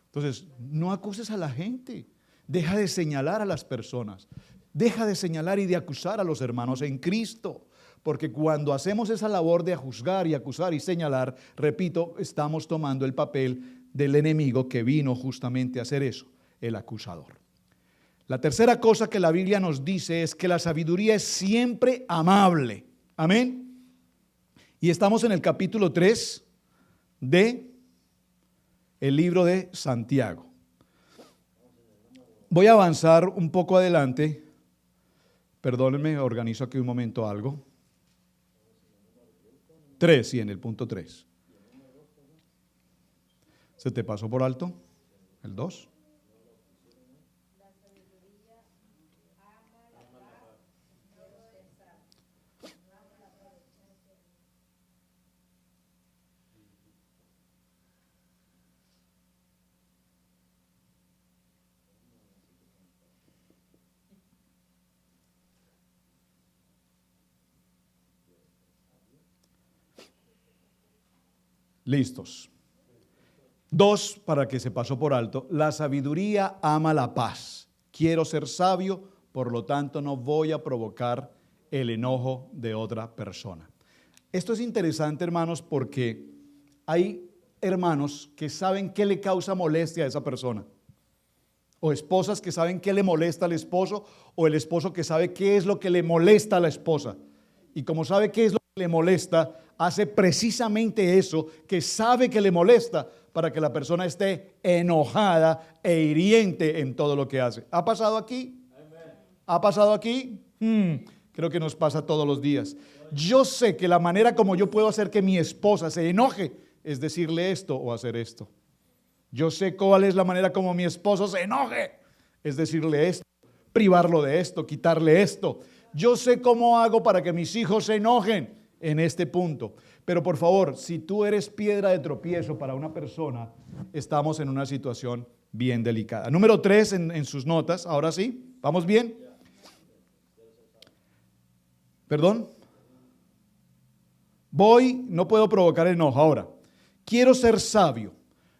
Entonces, no acuses a la gente, deja de señalar a las personas, deja de señalar y de acusar a los hermanos en Cristo, porque cuando hacemos esa labor de juzgar y acusar y señalar, repito, estamos tomando el papel del enemigo que vino justamente a hacer eso, el acusador. La tercera cosa que la Biblia nos dice es que la sabiduría es siempre amable. Amén. Y estamos en el capítulo 3 de el libro de Santiago. Voy a avanzar un poco adelante. Perdónenme, organizo aquí un momento algo. 3, sí, en el punto 3. ¿Se te pasó por alto? ¿El 2? Listos. 2, para que se pasó por alto, la sabiduría ama la paz. Quiero ser sabio, por lo tanto no voy a provocar el enojo de otra persona. Esto es interesante, hermanos, porque hay hermanos que saben qué le causa molestia a esa persona, o esposas que saben qué le molesta al esposo, o el esposo que sabe qué es lo que le molesta a la esposa, y como sabe qué es lo que le molesta, hace precisamente eso que sabe que le molesta, para que la persona esté enojada e hiriente en todo lo que hace. ¿Ha pasado aquí? ¿Ha pasado aquí? Creo que nos pasa todos los días. Yo sé que la manera como yo puedo hacer que mi esposa se enoje es decirle esto o hacer esto. Yo sé cuál es la manera como mi esposo se enoje, es decirle esto, privarlo de esto, quitarle esto. Yo sé cómo hago para que mis hijos se enojen en este punto. Pero por favor, si tú eres piedra de tropiezo para una persona, estamos en una situación bien delicada. Número 3 en sus notas, ahora sí, ¿vamos bien? ¿Perdón? No puedo provocar enojo. Ahora, quiero ser sabio.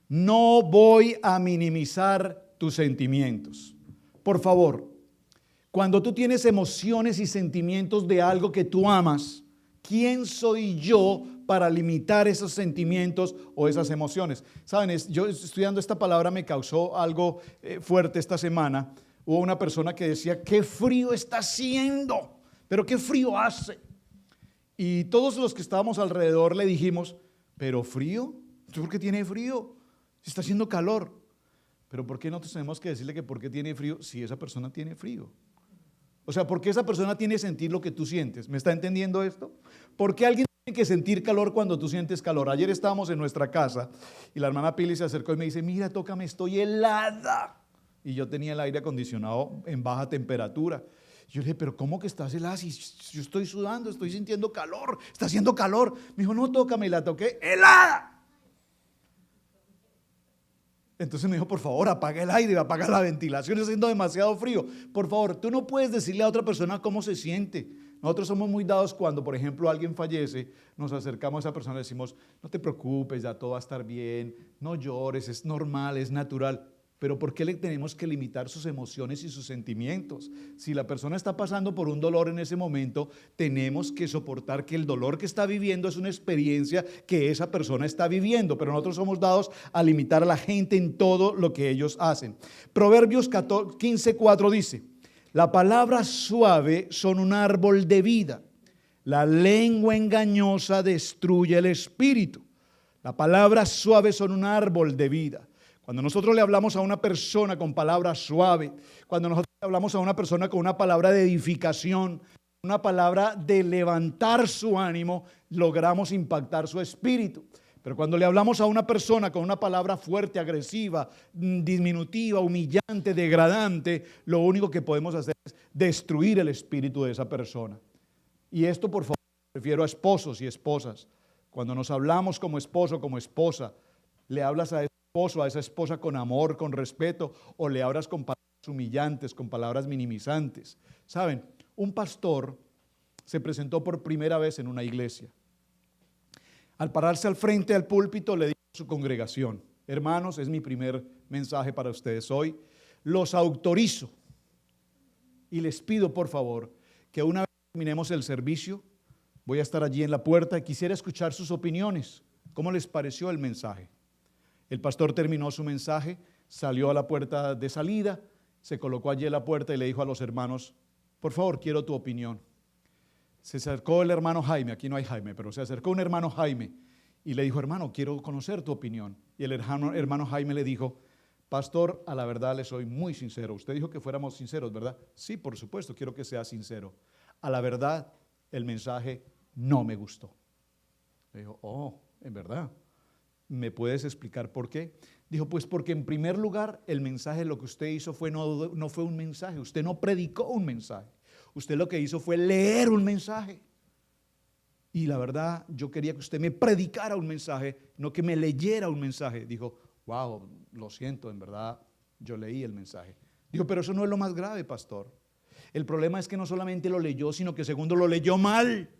No voy a minimizar tus sentimientos. Por favor, cuando tú tienes emociones y sentimientos de algo que tú amas, ¿quién soy yo para limitar esos sentimientos o esas emociones? Saben, yo estudiando esta palabra me causó algo fuerte esta semana. Hubo una persona que decía, qué frío está haciendo, pero qué frío hace. Y todos los que estábamos alrededor le dijimos, pero frío, ¿por qué tiene frío? Está haciendo calor. Pero ¿por qué nosotros tenemos que decirle que por qué tiene frío si esa persona tiene frío? O sea, ¿por qué esa persona tiene que sentir lo que tú sientes? ¿Me está entendiendo esto? ¿Por qué alguien tiene que sentir calor cuando tú sientes calor? Ayer estábamos en nuestra casa y la hermana Pili se acercó y me dice, mira, tócame, estoy helada. Y yo tenía el aire acondicionado en baja temperatura. Yo le dije, pero ¿cómo que estás helada? Si yo estoy sudando, estoy sintiendo calor, está haciendo calor. Me dijo, no, tócame, y la toqué, helada. Entonces me dijo, por favor, apaga el aire, apaga la ventilación, está haciendo demasiado frío. Por favor, tú no puedes decirle a otra persona cómo se siente. Nosotros somos muy dados cuando, por ejemplo, alguien fallece, nos acercamos a esa persona y le decimos, no te preocupes, ya todo va a estar bien, no llores, es normal, es natural. Pero ¿por qué le tenemos que limitar sus emociones y sus sentimientos? Si la persona está pasando por un dolor en ese momento, tenemos que soportar que el dolor que está viviendo es una experiencia que esa persona está viviendo, pero nosotros somos dados a limitar a la gente en todo lo que ellos hacen. Proverbios 15:4 dice, la palabra suave son un árbol de vida, la lengua engañosa destruye el espíritu. La palabra suave son un árbol de vida. Cuando nosotros le hablamos a una persona con palabra suave, cuando nosotros le hablamos a una persona con una palabra de edificación, una palabra de levantar su ánimo, logramos impactar su espíritu. Pero cuando le hablamos a una persona con una palabra fuerte, agresiva, disminutiva, humillante, degradante, lo único que podemos hacer es destruir el espíritu de esa persona. Y esto, por favor, refiero a esposos y esposas. Cuando nos hablamos como esposo, como esposa, le hablas a ese esposo, a esa esposa con amor, con respeto, o le hablas con palabras humillantes, con palabras minimizantes. ¿Saben? Un pastor se presentó por primera vez en una iglesia. Al pararse al frente del púlpito le dijo a su congregación: hermanos, es mi primer mensaje para ustedes hoy. Los autorizo y les pido por favor que una vez que terminemos el servicio, voy a estar allí en la puerta y quisiera escuchar sus opiniones. ¿Cómo les pareció el mensaje? El pastor terminó su mensaje, salió a la puerta de salida, se colocó allí en la puerta y le dijo a los hermanos: por favor, quiero tu opinión. Se acercó el hermano Jaime, aquí no hay Jaime, pero se acercó un hermano Jaime y le dijo: hermano, quiero conocer tu opinión. Y el hermano Jaime le dijo: pastor, a la verdad le soy muy sincero. Usted dijo que fuéramos sinceros, ¿verdad? Sí, por supuesto, quiero que sea sincero. A la verdad, el mensaje no me gustó. Le dijo: oh, ¿en verdad? ¿Me puedes explicar por qué? Dijo: pues porque en primer lugar, el mensaje, lo que usted hizo no fue un mensaje. Usted no predicó un mensaje. Usted lo que hizo fue leer un mensaje. Y la verdad, yo quería que usted me predicara un mensaje, no que me leyera un mensaje. Dijo: wow, lo siento, en verdad, yo leí el mensaje. Dijo: pero eso no es lo más grave, pastor. El problema es que no solamente lo leyó, sino que segundo, lo leyó mal.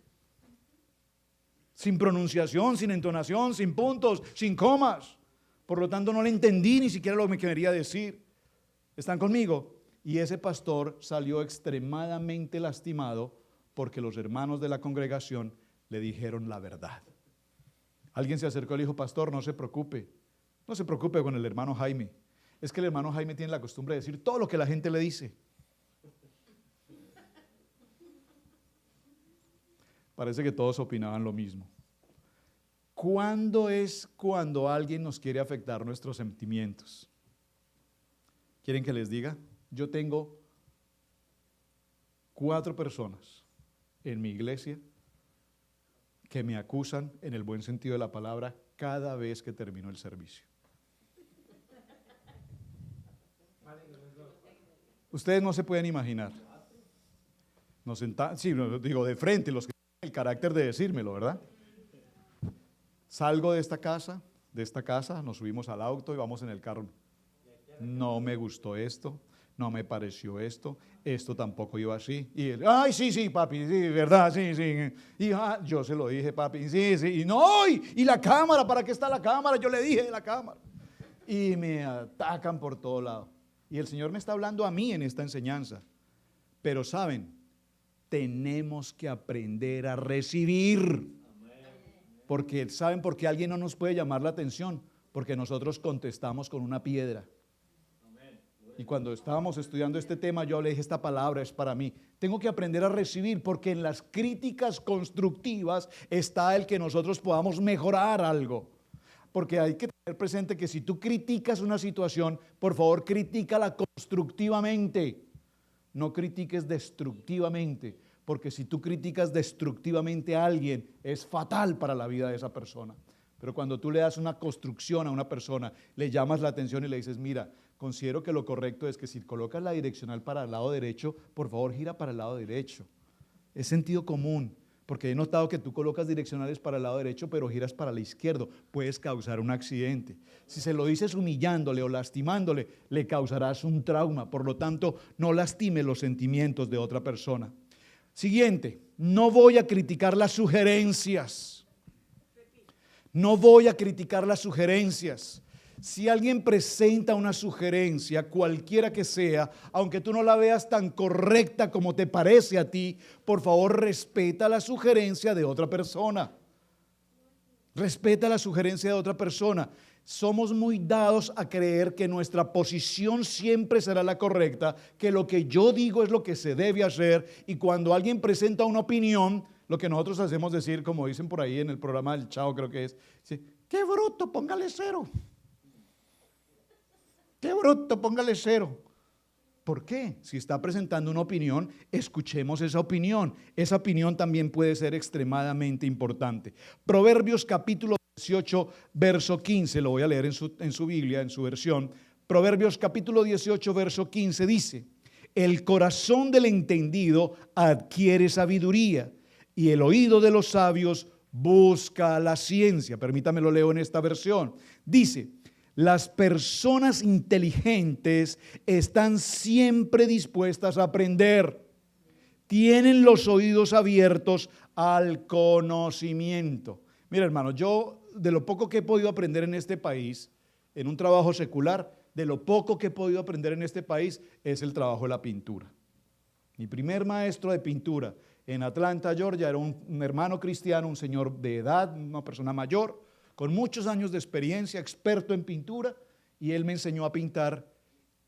Sin pronunciación, sin entonación, sin puntos, sin comas. Por lo tanto, no le entendí ni siquiera lo que me quería decir. ¿Están conmigo? Y ese pastor salió extremadamente lastimado porque los hermanos de la congregación le dijeron la verdad. Alguien se acercó y le dijo: pastor, no se preocupe con el hermano Jaime. Es que el hermano Jaime tiene la costumbre de decir todo lo que la gente le dice. Parece que todos opinaban lo mismo. ¿Cuándo es cuando alguien nos quiere afectar nuestros sentimientos? ¿Quieren que les diga? Yo tengo 4 personas en mi iglesia que me acusan, en el buen sentido de la palabra, cada vez que termino el servicio. Ustedes no se pueden imaginar. Sí, digo de frente, los que tienen el carácter de decírmelo, ¿verdad? Salgo de esta casa, nos subimos al auto y vamos en el carro. No me gustó esto, no me pareció esto tampoco iba así. Y él: ay, sí, papi, sí, verdad, sí. Y yo se lo dije, papi, sí. Y no, y la cámara, ¿para qué está la cámara? Yo le dije de la cámara. Y me atacan por todo lado. Y el Señor me está hablando a mí en esta enseñanza. Pero saben, tenemos que aprender a recibir. Porque ¿saben por qué alguien no nos puede llamar la atención? Porque nosotros contestamos con una piedra. Y cuando estábamos estudiando este tema, yo le dije: esta palabra es para mí. Tengo que aprender a recibir, porque en las críticas constructivas está el que nosotros podamos mejorar algo. Porque hay que tener presente que si tú criticas una situación, por favor, critícala constructivamente. No critiques destructivamente, porque si tú criticas destructivamente a alguien, es fatal para la vida de esa persona. Pero cuando tú le das una construcción a una persona, le llamas la atención y le dices: mira, considero que lo correcto es que si colocas la direccional para el lado derecho, por favor gira para el lado derecho. Es sentido común, porque he notado que tú colocas direccionales para el lado derecho, pero giras para el izquierdo. Puedes causar un accidente. Si se lo dices humillándole o lastimándole, le causarás un trauma. Por lo tanto, no lastime los sentimientos de otra persona. Siguiente, no voy a criticar las sugerencias. No voy a criticar las sugerencias. Si alguien presenta una sugerencia, cualquiera que sea, aunque tú no la veas tan correcta como te parece a ti, por favor, respeta la sugerencia de otra persona. Respeta la sugerencia de otra persona. Somos muy dados a creer que nuestra posición siempre será la correcta, que lo que yo digo es lo que se debe hacer, y cuando alguien presenta una opinión, lo que nosotros hacemos es decir, como dicen por ahí en el programa del Chavo, creo que es: ¡qué bruto, póngale 0! ¡Qué bruto, póngale 0! ¿Por qué? Si está presentando una opinión, escuchemos esa opinión. Esa opinión también puede ser extremadamente importante. Proverbios capítulo 18, verso 15, lo voy a leer en su Biblia, en su versión. Proverbios capítulo 18, verso 15 dice: el corazón del entendido adquiere sabiduría y el oído de los sabios busca la ciencia. Permítame lo leo en esta versión. Dice: las personas inteligentes están siempre dispuestas a aprender. Tienen los oídos abiertos al conocimiento. Mira, hermano, yo de lo poco que he podido aprender en este país, en un trabajo secular, de lo poco que he podido aprender en este país es el trabajo de la pintura. Mi primer maestro de pintura en Atlanta, Georgia, era un hermano cristiano, un señor de edad, una persona mayor, con muchos años de experiencia, experto en pintura, y él me enseñó a pintar.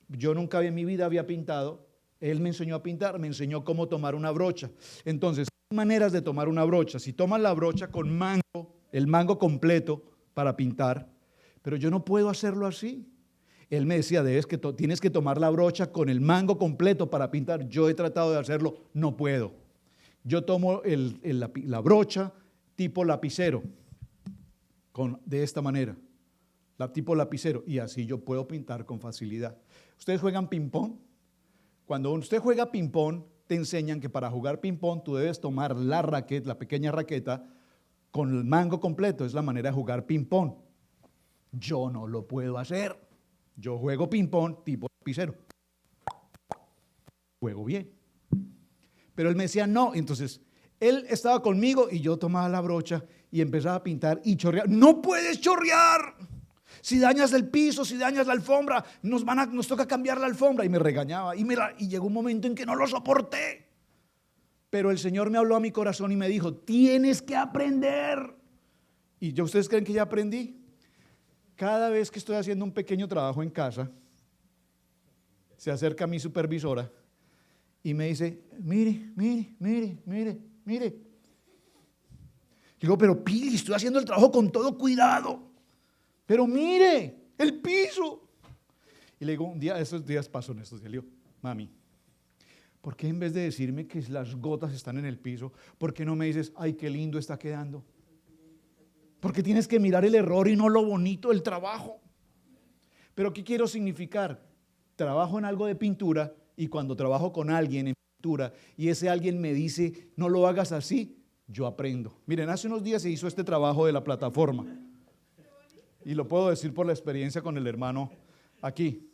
Yo nunca en mi vida había pintado. Él me enseñó a pintar, me enseñó cómo tomar una brocha. Entonces, hay maneras de tomar una brocha. Si tomas la brocha con mango, el mango completo para pintar, pero yo no puedo hacerlo así. Él me decía, tienes que tomar la brocha con el mango completo para pintar. Yo he tratado de hacerlo, no puedo. Yo tomo la brocha tipo lapicero, de esta manera, tipo lapicero, y así yo puedo pintar con facilidad. ¿Ustedes juegan ping-pong? Cuando usted juega ping-pong, te enseñan que para jugar ping-pong tú debes tomar la raqueta, la pequeña raqueta, con el mango completo. Es la manera de jugar ping-pong. Yo no lo puedo hacer. Yo juego ping-pong tipo lapicero. Juego bien. Pero él me decía no. Entonces, él estaba conmigo y yo tomaba la brocha y empezaba a pintar y chorrear. ¡No puedes chorrear! Si dañas el piso, si dañas la alfombra, nos toca cambiar la alfombra. Y me regañaba. Y llegó un momento en que no lo soporté. Pero el Señor me habló a mi corazón y me dijo: tienes que aprender. Y ¿ustedes creen que ya aprendí? Cada vez que estoy haciendo un pequeño trabajo en casa, se acerca mi supervisora y me dice: mire. Digo: pero Pili, estoy haciendo el trabajo con todo cuidado. Pero mire, el piso. Y le digo, esos días pasó en estos días, le digo: mami, ¿por qué en vez de decirme que las gotas están en el piso, por qué no me dices: ay, qué lindo está quedando? Porque tienes que mirar el error y no lo bonito del trabajo. Pero ¿qué quiero significar? Trabajo en algo de pintura y cuando trabajo con alguien en pintura y ese alguien me dice: no lo hagas así, yo aprendo. Miren, hace unos días se hizo este trabajo de la plataforma. Y lo puedo decir por la experiencia con el hermano aquí.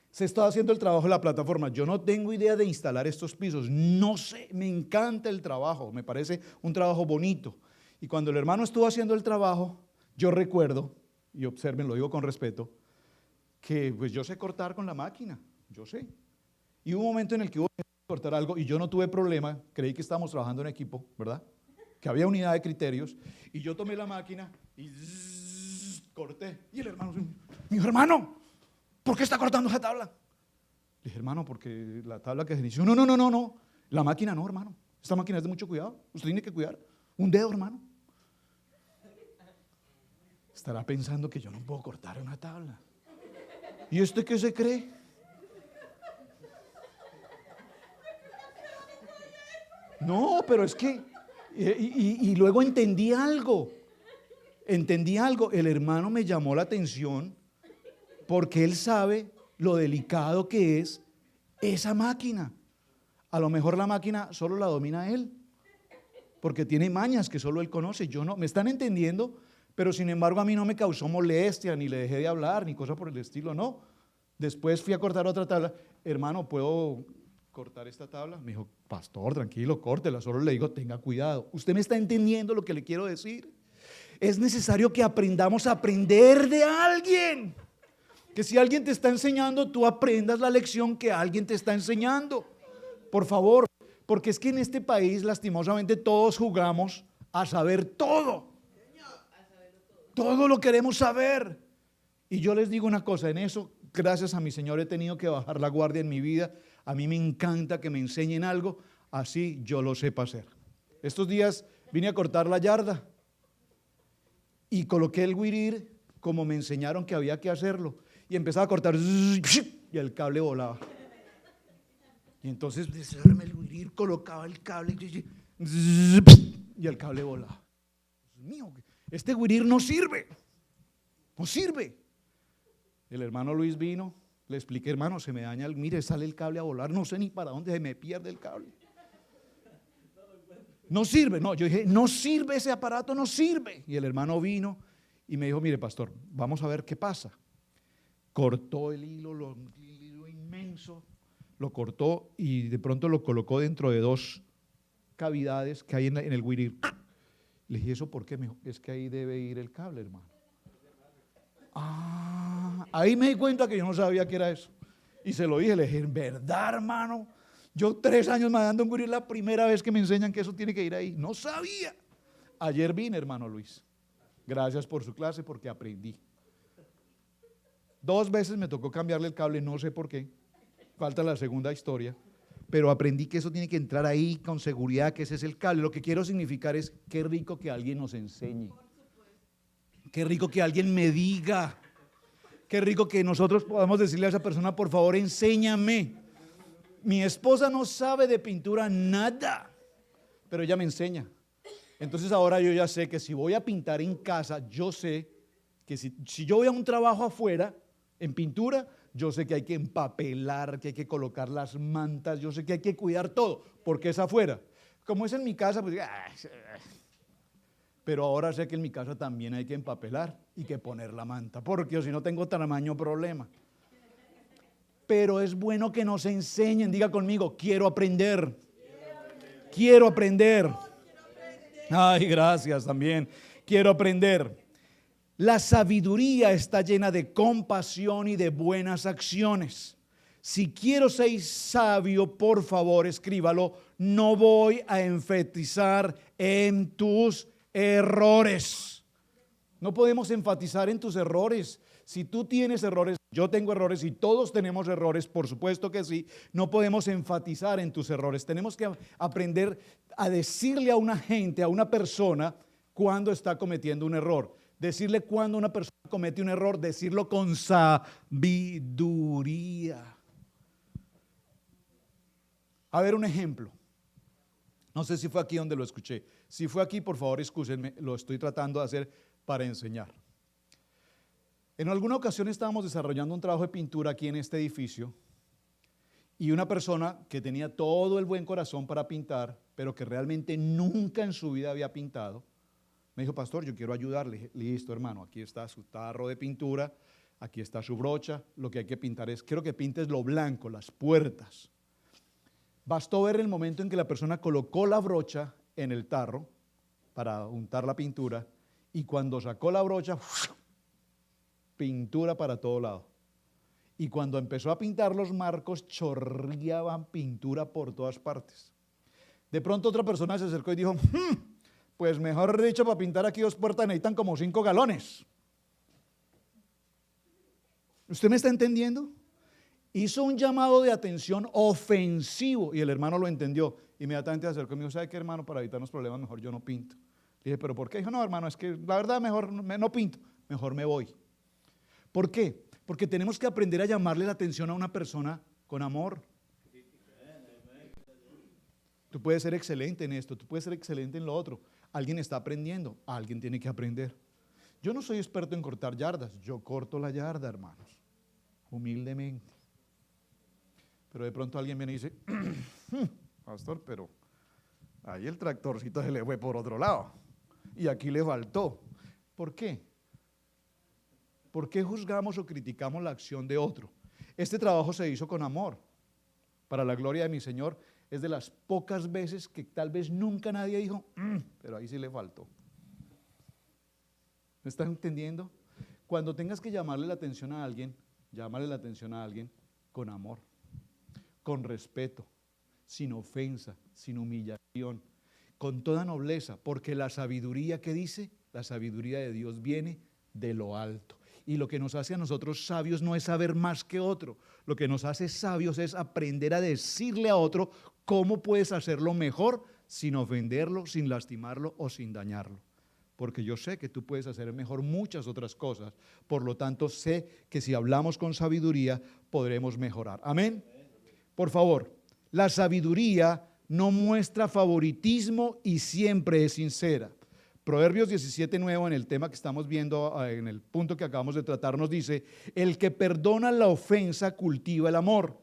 Se está haciendo el trabajo de la plataforma. Yo no tengo idea de instalar estos pisos. No sé, me encanta el trabajo. Me parece un trabajo bonito. Y cuando el hermano estuvo haciendo el trabajo, yo recuerdo, y observen, lo digo con respeto, que pues yo sé cortar con la máquina. Yo sé. Y hubo un momento en el que hubo que cortar algo y yo no tuve problema. Creí que estábamos trabajando en equipo, ¿verdad? Que había unidad de criterios. Y yo tomé la máquina y corté. Y el hermano me dijo: hermano, ¿por qué está cortando esa tabla? Le dije: hermano, porque la tabla que se inició. No. La máquina no, hermano. Esta máquina es de mucho cuidado. Usted tiene que cuidar un dedo, hermano. Estará pensando que yo no puedo cortar una tabla. ¿Y este qué se cree? No, pero es que... Y luego entendí algo. El hermano me llamó la atención porque él sabe lo delicado que es esa máquina. A lo mejor la máquina solo la domina él, porque tiene mañas que solo él conoce. Yo no, ¿me están entendiendo? Pero sin embargo a mí no me causó molestia, ni le dejé de hablar, ni cosa por el estilo, no. Después fui a cortar otra tabla. Hermano, ¿puedo cortar esta tabla? Me dijo: pastor, tranquilo, córtela. Solo le digo: tenga cuidado. ¿Usted me está entendiendo lo que le quiero decir? Es necesario que aprendamos a aprender de alguien. Que si alguien te está enseñando, tú aprendas la lección que alguien te está enseñando. Por favor, porque es que en este país lastimosamente todos jugamos a saber todo. Todo lo queremos saber. Y yo les digo una cosa, en eso, gracias a mi Señor, he tenido que bajar la guardia en mi vida. A mí me encanta que me enseñen algo, así yo lo sepa hacer. Estos días vine a cortar la yarda y coloqué el guirir como me enseñaron que había que hacerlo. Y empezaba a cortar y el cable volaba. Y entonces desarmé el guirir, colocaba el cable y el cable volaba. Dios mío, Este guirir no sirve, no sirve. El hermano Luis vino, le expliqué, hermano, se me daña, mire, sale el cable a volar, no sé ni para dónde se me pierde el cable. No sirve, no, yo dije, no sirve ese aparato, no sirve. Y el hermano vino y me dijo, mire pastor, vamos a ver qué pasa. Cortó el hilo, hilo inmenso, lo cortó y de pronto lo colocó dentro de 2 cavidades que hay en el guirir. Le dije, ¿eso por qué? Me dijo, es que ahí debe ir el cable, hermano. Ahí me di cuenta que yo no sabía qué era eso. Y se lo dije, le dije, ¿en verdad, hermano? Yo 3 años mandando un guirir, la primera vez que me enseñan que eso tiene que ir ahí. No sabía. Ayer vine, hermano Luis. Gracias por su clase porque aprendí. 2 veces me tocó cambiarle el cable, no sé por qué. Falta la segunda historia. Pero aprendí que eso tiene que entrar ahí con seguridad, que ese es el cable. Lo que quiero significar es, qué rico que alguien nos enseñe. Qué rico que alguien me diga. Qué rico que nosotros podamos decirle a esa persona, por favor, enséñame. Mi esposa no sabe de pintura nada, pero ella me enseña. Entonces ahora yo ya sé que si voy a pintar en casa, yo sé que si yo voy a un trabajo afuera, en pintura, yo sé que hay que empapelar, que hay que colocar las mantas, yo sé que hay que cuidar todo, porque es afuera. Como es en mi casa, pues pero ahora sé que en mi casa también hay que empapelar y que poner la manta, porque si no tengo tamaño problema. Pero es bueno que nos enseñen, diga conmigo, quiero aprender. Quiero aprender. Ay, gracias también. Quiero aprender. La sabiduría está llena de compasión y de buenas acciones. Si quiero ser sabio, por favor, escríbalo. No voy a enfatizar en tus errores. No podemos enfatizar en tus errores. Si tú tienes errores, yo tengo errores y todos tenemos errores, por supuesto que sí, no podemos enfatizar en tus errores. Tenemos que aprender a decirle a una gente, a una persona, cuando está cometiendo un error. Decirle cuando una persona comete un error, decirlo con sabiduría. A ver un ejemplo. No sé si fue aquí donde lo escuché. Si fue aquí, por favor, excúsenme, lo estoy tratando de hacer para enseñar. En alguna ocasión estábamos desarrollando un trabajo de pintura aquí en este edificio y una persona que tenía todo el buen corazón para pintar, pero que realmente nunca en su vida había pintado, me dijo, pastor, yo quiero ayudarle. Listo, hermano, aquí está su tarro de pintura, aquí está su brocha, lo que hay que pintar es, quiero que pintes lo blanco, las puertas. Bastó ver el momento en que la persona colocó la brocha en el tarro para untar la pintura y cuando sacó la brocha, pintura para todo lado. Y cuando empezó a pintar los marcos, chorreaban pintura por todas partes. De pronto otra persona se acercó y dijo, pues mejor dicho, para pintar aquí 2 puertas necesitan como 5 galones. ¿Usted me está entendiendo? Hizo un llamado de atención ofensivo y el hermano lo entendió. Inmediatamente se acercó y me dijo, ¿sabe qué, hermano? Para evitarnos problemas, mejor yo no pinto. Le dije, ¿pero por qué? Dijo, no, hermano, es que la verdad mejor no pinto, mejor me voy. ¿Por qué? Porque tenemos que aprender a llamarle la atención a una persona con amor. Tú puedes ser excelente en esto, tú puedes ser excelente en lo otro. Alguien está aprendiendo, alguien tiene que aprender. Yo no soy experto en cortar yardas, yo corto la yarda, hermanos, humildemente. Pero de pronto alguien viene y dice, pastor, pero ahí el tractorcito se le fue por otro lado y aquí le faltó. ¿Por qué? ¿Por qué juzgamos o criticamos la acción de otro? Este trabajo se hizo con amor. Para la gloria de mi Señor, es de las pocas veces que tal vez nunca nadie dijo, pero ahí sí le faltó. ¿Me estás entendiendo? Cuando tengas que llamarle la atención a alguien, llámale la atención a alguien con amor, con respeto, sin ofensa, sin humillación, con toda nobleza, porque la sabiduría que dice, la sabiduría de Dios viene de lo alto. Y lo que nos hace a nosotros sabios no es saber más que otro. Lo que nos hace sabios es aprender a decirle a otro cómo puedes hacerlo mejor sin ofenderlo, sin lastimarlo o sin dañarlo. Porque yo sé que tú puedes hacer mejor muchas otras cosas. Por lo tanto, sé que si hablamos con sabiduría podremos mejorar. Amén. Por favor, la sabiduría no muestra favoritismo y siempre es sincera. Proverbios 17:9, en el tema que estamos viendo, en el punto que acabamos de tratar, nos dice: el que perdona la ofensa cultiva el amor.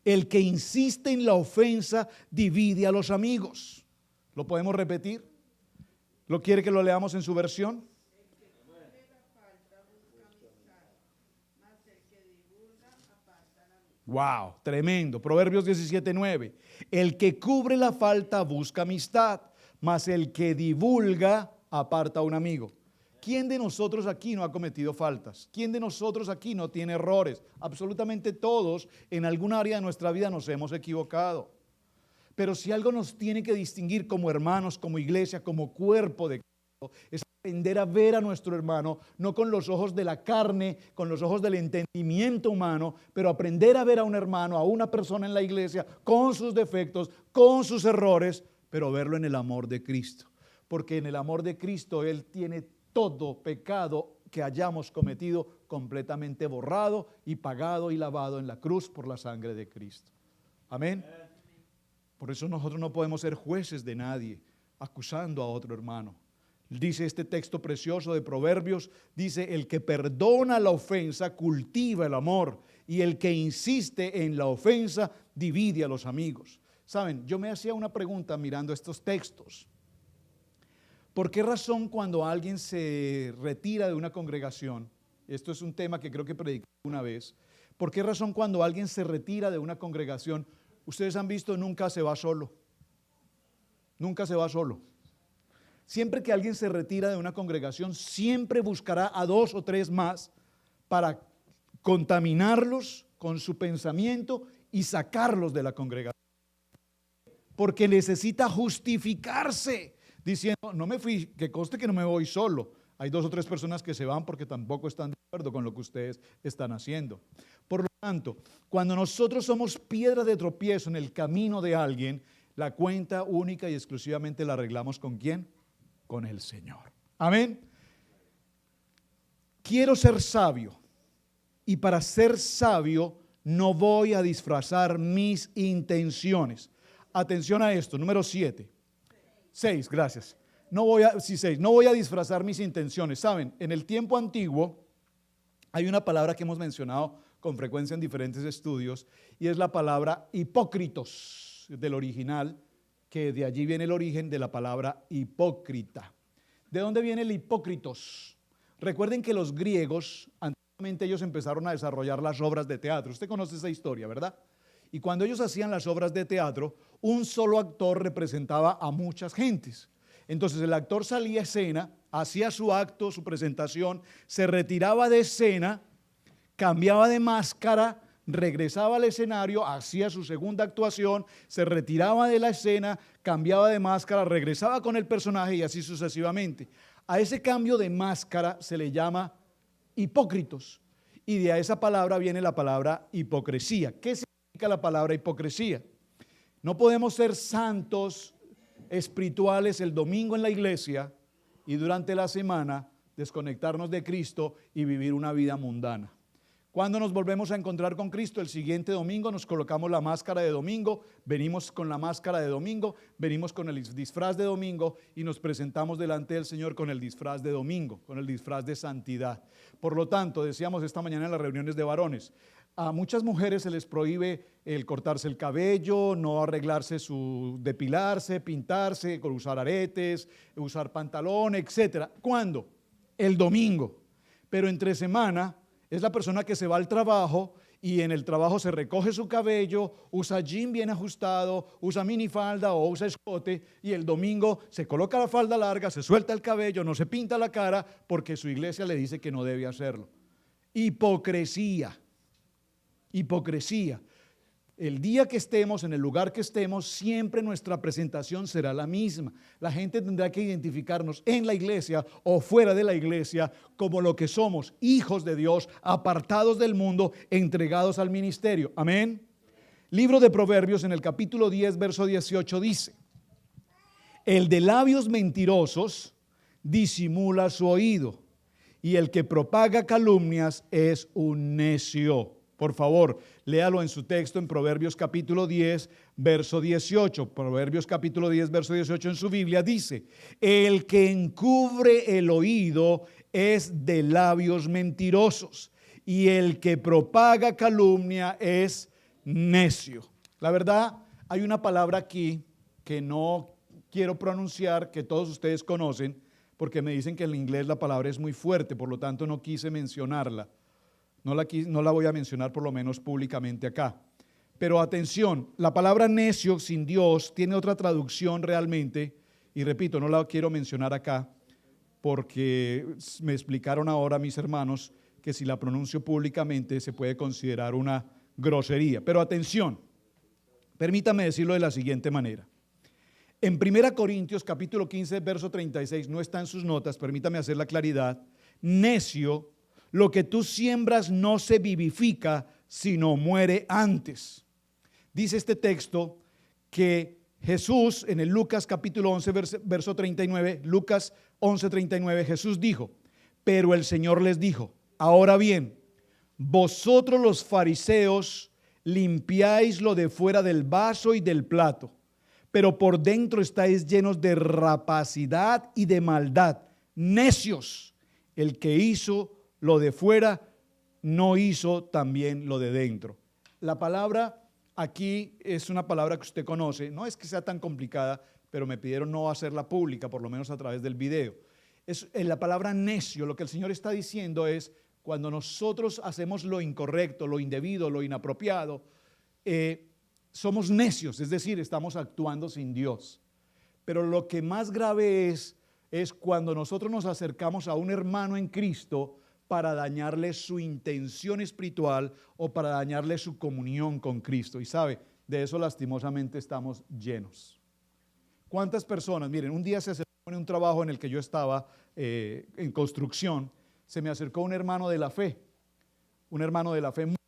El que insiste en la ofensa divide a los amigos. ¿Lo podemos repetir? ¿Lo quiere que lo leamos en su versión? Wow, tremendo. Proverbios 17:9. El que cubre la falta busca amistad, mas el que divulga aparta a un amigo. ¿Quién de nosotros aquí no ha cometido faltas? ¿Quién de nosotros aquí no tiene errores? Absolutamente todos en algún área de nuestra vida nos hemos equivocado. Pero si algo nos tiene que distinguir como hermanos, como iglesia, como cuerpo de Cristo, es aprender a ver a nuestro hermano, no con los ojos de la carne, con los ojos del entendimiento humano, pero aprender a ver a un hermano, a una persona en la iglesia, con sus defectos, con sus errores, pero verlo en el amor de Cristo. Porque en el amor de Cristo Él tiene todo pecado que hayamos cometido completamente borrado y pagado y lavado en la cruz por la sangre de Cristo. Amén. Por eso nosotros no podemos ser jueces de nadie, acusando a otro hermano. Dice este texto precioso de Proverbios, dice: el que perdona la ofensa cultiva el amor, y el que insiste en la ofensa divide a los amigos. Saben, yo me hacía una pregunta mirando estos textos. ¿Por qué razón cuando alguien se retira de una congregación, esto es un tema que creo que prediqué una vez, ¿por qué razón cuando alguien se retira de una congregación, ustedes han visto, nunca se va solo? Nunca se va solo. Siempre que alguien se retira de una congregación, siempre buscará a 2 o 3 más para contaminarlos con su pensamiento y sacarlos de la congregación. Porque necesita justificarse, diciendo: no me fui, que conste que no me voy solo. Hay 2 o 3 personas que se van porque tampoco están de acuerdo con lo que ustedes están haciendo. Por lo tanto, cuando nosotros somos piedra de tropiezo en el camino de alguien, la cuenta única y exclusivamente la arreglamos ¿con quién? Con el Señor. Amén. Quiero ser sabio, y para ser sabio no voy a disfrazar mis intenciones. Atención a esto, número 6, gracias. No voy a disfrazar mis intenciones. Saben, en el tiempo antiguo hay una palabra que hemos mencionado con frecuencia en diferentes estudios, y es la palabra hipócritos, del original, que de allí viene el origen de la palabra hipócrita. ¿De dónde viene el hipócritos? Recuerden que los griegos, antiguamente ellos empezaron a desarrollar las obras de teatro. Usted conoce esa historia, ¿verdad? Y cuando ellos hacían las obras de teatro, un solo actor representaba a muchas gentes. Entonces el actor salía a escena, hacía su acto, su presentación, se retiraba de escena, cambiaba de máscara, regresaba al escenario, hacía su segunda actuación, se retiraba de la escena, cambiaba de máscara, regresaba con el personaje y así sucesivamente. A ese cambio de máscara se le llama hipócritos, y de esa palabra viene la palabra hipocresía. ¿Qué significa la palabra hipocresía? No podemos ser santos espirituales el domingo en la iglesia y durante la semana desconectarnos de Cristo y vivir una vida mundana. Cuando nos volvemos a encontrar con Cristo, el siguiente domingo nos colocamos la máscara de domingo, venimos con la máscara de domingo, venimos con el disfraz de domingo y nos presentamos delante del Señor con el disfraz de domingo, con el disfraz de santidad. Por lo tanto, decíamos esta mañana en las reuniones de varones, a muchas mujeres se les prohíbe el cortarse el cabello, no arreglarse depilarse, pintarse, usar aretes, usar pantalón, etc. ¿Cuándo? El domingo. Pero entre semana es la persona que se va al trabajo y en el trabajo se recoge su cabello, usa jean bien ajustado, usa minifalda o usa escote, y el domingo se coloca la falda larga, se suelta el cabello, no se pinta la cara porque su iglesia le dice que no debe hacerlo. Hipocresía. Hipocresía. El día que estemos, en el lugar que estemos, siempre nuestra presentación será la misma. La gente tendrá que identificarnos en la iglesia o fuera de la iglesia como lo que somos, hijos de Dios, apartados del mundo, entregados al ministerio. Amén. Libro de Proverbios, en el capítulo 10, verso 18 dice: el de labios mentirosos disimula su oído, y el que propaga calumnias es un necio. Por favor, léalo en su texto en Proverbios capítulo 10, verso 18. Proverbios capítulo 10, verso 18 en su Biblia dice: el que encubre el oído es de labios mentirosos, y el que propaga calumnia es necio. La verdad, hay una palabra aquí que no quiero pronunciar, que todos ustedes conocen, porque me dicen que en inglés la palabra es muy fuerte, por lo tanto no quise mencionarla. No la voy a mencionar por lo menos públicamente acá. Pero atención, la palabra necio sin Dios tiene otra traducción realmente, y repito, no la quiero mencionar acá, porque me explicaron ahora mis hermanos que si la pronuncio públicamente se puede considerar una grosería. Pero atención, permítame decirlo de la siguiente manera. En 1 Corintios capítulo 15, verso 36, no está en sus notas, permítame hacer la claridad. Necio, lo que tú siembras no se vivifica, sino muere antes. Dice este texto que Jesús, en el Lucas capítulo 11, verso 39, Lucas 11, 39, Jesús dijo: pero el Señor les dijo: ahora bien, vosotros los fariseos limpiáis lo de fuera del vaso y del plato, pero por dentro estáis llenos de rapacidad y de maldad. Necios, el que hizo lo de fuera no hizo también lo de dentro. La palabra aquí es una palabra que usted conoce, no es que sea tan complicada, pero me pidieron no hacerla pública, por lo menos a través del video. En la palabra necio, lo que el Señor está diciendo es: cuando nosotros hacemos lo incorrecto, lo indebido, lo inapropiado, somos necios, es decir, estamos actuando sin Dios. Pero lo que más grave es cuando nosotros nos acercamos a un hermano en Cristo para dañarle su intención espiritual o para dañarle su comunión con Cristo. Y sabe, de eso lastimosamente estamos llenos. ¿Cuántas personas? Miren, un día se acercó en un trabajo en el que yo estaba en construcción, se me acercó un hermano de la fe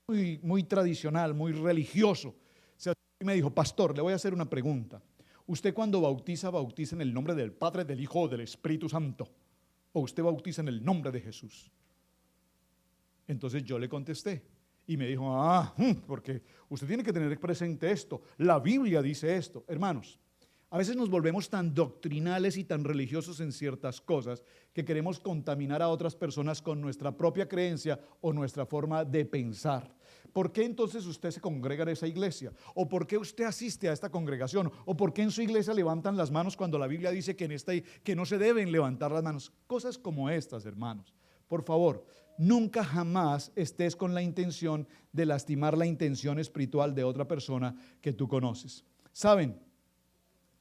muy, muy tradicional, muy religioso. Se acercó y me dijo: pastor, le voy a hacer una pregunta. ¿Usted cuando bautiza en el nombre del Padre, del Hijo o del Espíritu Santo? ¿O usted bautiza en el nombre de Jesús? Entonces yo le contesté y me dijo: porque usted tiene que tener presente esto, la Biblia dice esto. Hermanos, a veces nos volvemos tan doctrinales y tan religiosos en ciertas cosas que queremos contaminar a otras personas con nuestra propia creencia o nuestra forma de pensar. ¿Por qué entonces usted se congrega en esa iglesia? ¿O por qué usted asiste a esta congregación? ¿O por qué en su iglesia levantan las manos cuando la Biblia dice que no se deben levantar las manos? Cosas como estas, hermanos. Por favor, nunca jamás estés con la intención de lastimar la intención espiritual de otra persona que tú conoces. ¿Saben?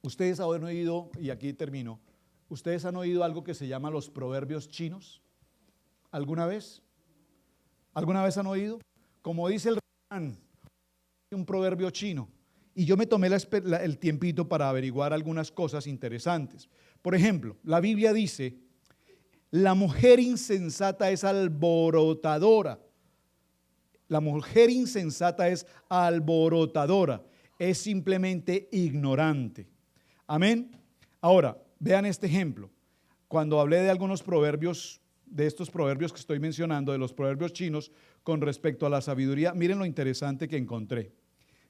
Ustedes han oído, y aquí termino, ¿ustedes han oído algo que se llama los proverbios chinos? ¿Alguna vez? ¿Alguna vez han oído? Como dice el refrán, un proverbio chino. Y yo me tomé el tiempito para averiguar algunas cosas interesantes. Por ejemplo, la Biblia dice: la mujer insensata es alborotadora. La mujer insensata es alborotadora, es simplemente ignorante. Amén. Ahora, vean este ejemplo. Cuando hablé de algunos proverbios, de estos proverbios que estoy mencionando, de los proverbios chinos, con respecto a la sabiduría, miren lo interesante que encontré.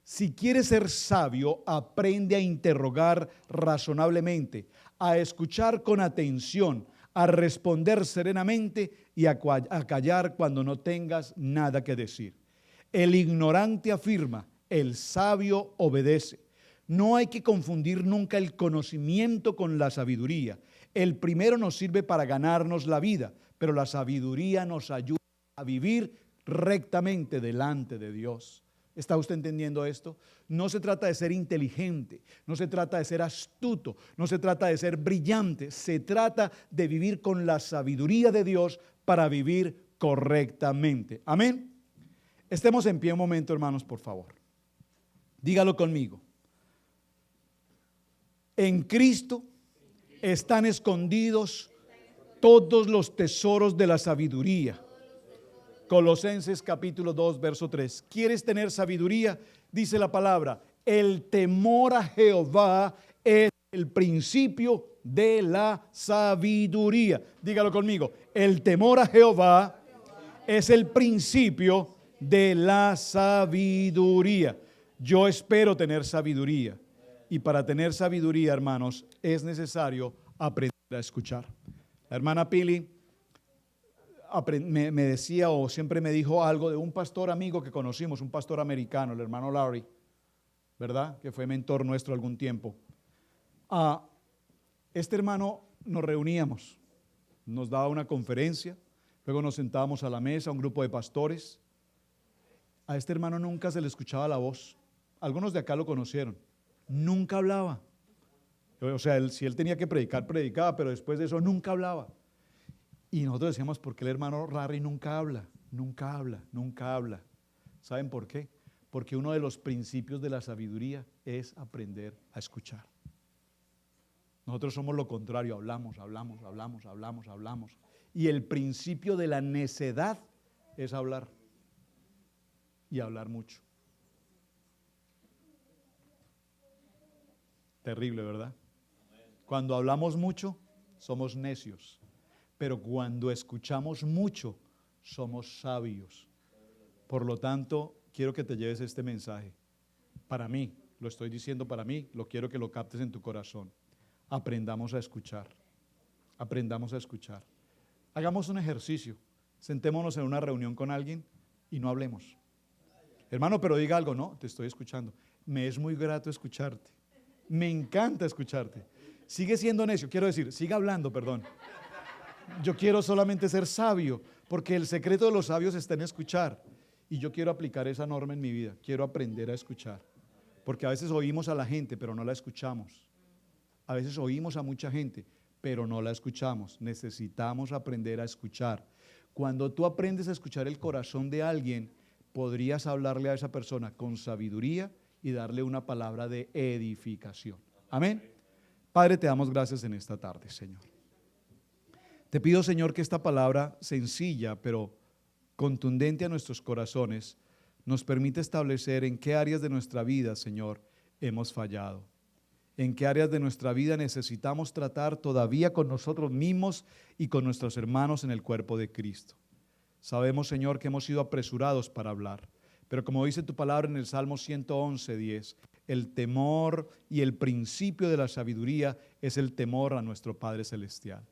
Si quieres ser sabio, aprende a interrogar razonablemente, a escuchar con atención, a responder serenamente y a callar cuando no tengas nada que decir. El ignorante afirma, el sabio obedece. No hay que confundir nunca el conocimiento con la sabiduría. El primero nos sirve para ganarnos la vida, pero la sabiduría nos ayuda a vivir rectamente delante de Dios. ¿Está usted entendiendo esto? No se trata de ser inteligente, no se trata de ser astuto, no se trata de ser brillante, se trata de vivir con la sabiduría de Dios para vivir correctamente. Amén. Estemos en pie un momento, hermanos, por favor. Dígalo conmigo. En Cristo están escondidos todos los tesoros de la sabiduría. Colosenses capítulo 2, verso 3. ¿Quieres tener sabiduría? Dice la palabra: el temor a Jehová es el principio de la sabiduría. Dígalo conmigo. El temor a Jehová es el principio de la sabiduría. Yo espero tener sabiduría. Y para tener sabiduría, hermanos, es necesario aprender a escuchar. La hermana Pili me decía o siempre me dijo algo de un pastor amigo que conocimos, un pastor americano, el hermano Larry, ¿verdad? Que fue mentor nuestro algún tiempo. Este hermano nos reuníamos, nos daba una conferencia, luego nos sentábamos a la mesa, un grupo de pastores. A este hermano nunca se le escuchaba la voz. Algunos de acá lo conocieron. Nunca hablaba. O sea, si él tenía que predicar, predicaba, pero después de eso nunca hablaba. Y nosotros decíamos, ¿por qué el hermano Larry nunca habla? Nunca habla, nunca habla. ¿Saben por qué? Porque uno de los principios de la sabiduría es aprender a escuchar. Nosotros somos lo contrario, hablamos. Y el principio de la necedad es hablar. Y hablar mucho. Terrible, ¿verdad? Cuando hablamos mucho, somos necios. Pero cuando escuchamos mucho, somos sabios. Por lo tanto, quiero que te lleves este mensaje. Para mí, lo estoy diciendo para mí, lo quiero que lo captes en tu corazón. Aprendamos a escuchar. Aprendamos a escuchar. Hagamos un ejercicio. Sentémonos en una reunión con alguien y no hablemos. Hermano, pero diga algo. No, te estoy escuchando. Me es muy grato escucharte. Me encanta escucharte. Sigue siendo necio, quiero decir, siga hablando, perdón. Yo quiero solamente ser sabio, porque el secreto de los sabios está en escuchar. Y yo quiero aplicar esa norma en mi vida. Quiero aprender a escuchar. Porque a veces oímos a la gente, pero no la escuchamos. A veces oímos a mucha gente, pero no la escuchamos. Necesitamos aprender a escuchar. Cuando tú aprendes a escuchar el corazón de alguien, podrías hablarle a esa persona con sabiduría y darle una palabra de edificación. Amén. Padre, te damos gracias en esta tarde, Señor. Te pido, Señor, que esta palabra sencilla, pero contundente a nuestros corazones, nos permite establecer en qué áreas de nuestra vida, Señor, hemos fallado. En qué áreas de nuestra vida necesitamos tratar todavía con nosotros mismos y con nuestros hermanos en el cuerpo de Cristo. Sabemos, Señor, que hemos sido apresurados para hablar, pero como dice tu palabra en el Salmo 111:10, el temor y el principio de la sabiduría es el temor a nuestro Padre Celestial.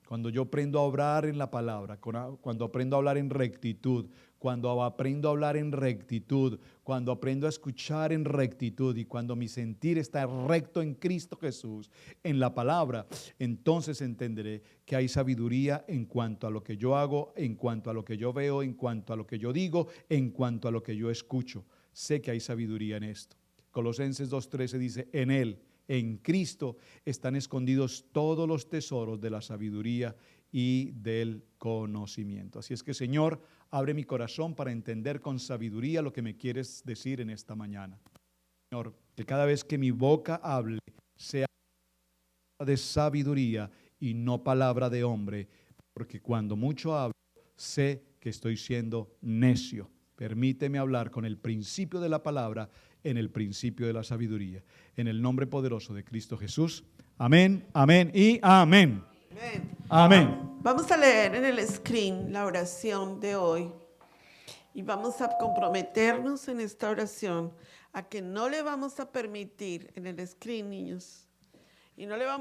Cuando yo aprendo a orar en la palabra, cuando aprendo a hablar en rectitud, cuando aprendo a hablar en rectitud, cuando aprendo a escuchar en rectitud y cuando mi sentir está recto en Cristo Jesús, en la palabra, entonces entenderé que hay sabiduría en cuanto a lo que yo hago, en cuanto a lo que yo veo, en cuanto a lo que yo digo, en cuanto a lo que yo escucho. Sé que hay sabiduría en esto. Colosenses 2:13 dice, en Él, en Cristo, están escondidos todos los tesoros de la sabiduría y del conocimiento. Así es que, Señor, abre mi corazón para entender con sabiduría lo que me quieres decir en esta mañana. Señor, que cada vez que mi boca hable sea de sabiduría y no palabra de hombre, porque cuando mucho hablo, sé que estoy siendo necio. Permíteme hablar con el principio de la palabra en el principio de la sabiduría. En el nombre poderoso de Cristo Jesús. Amén, amén y amén. Amén. Amén. Vamos a leer en el screen la oración de hoy y vamos a comprometernos en esta oración a que no le vamos a permitir, en el screen, niños, y no le vamos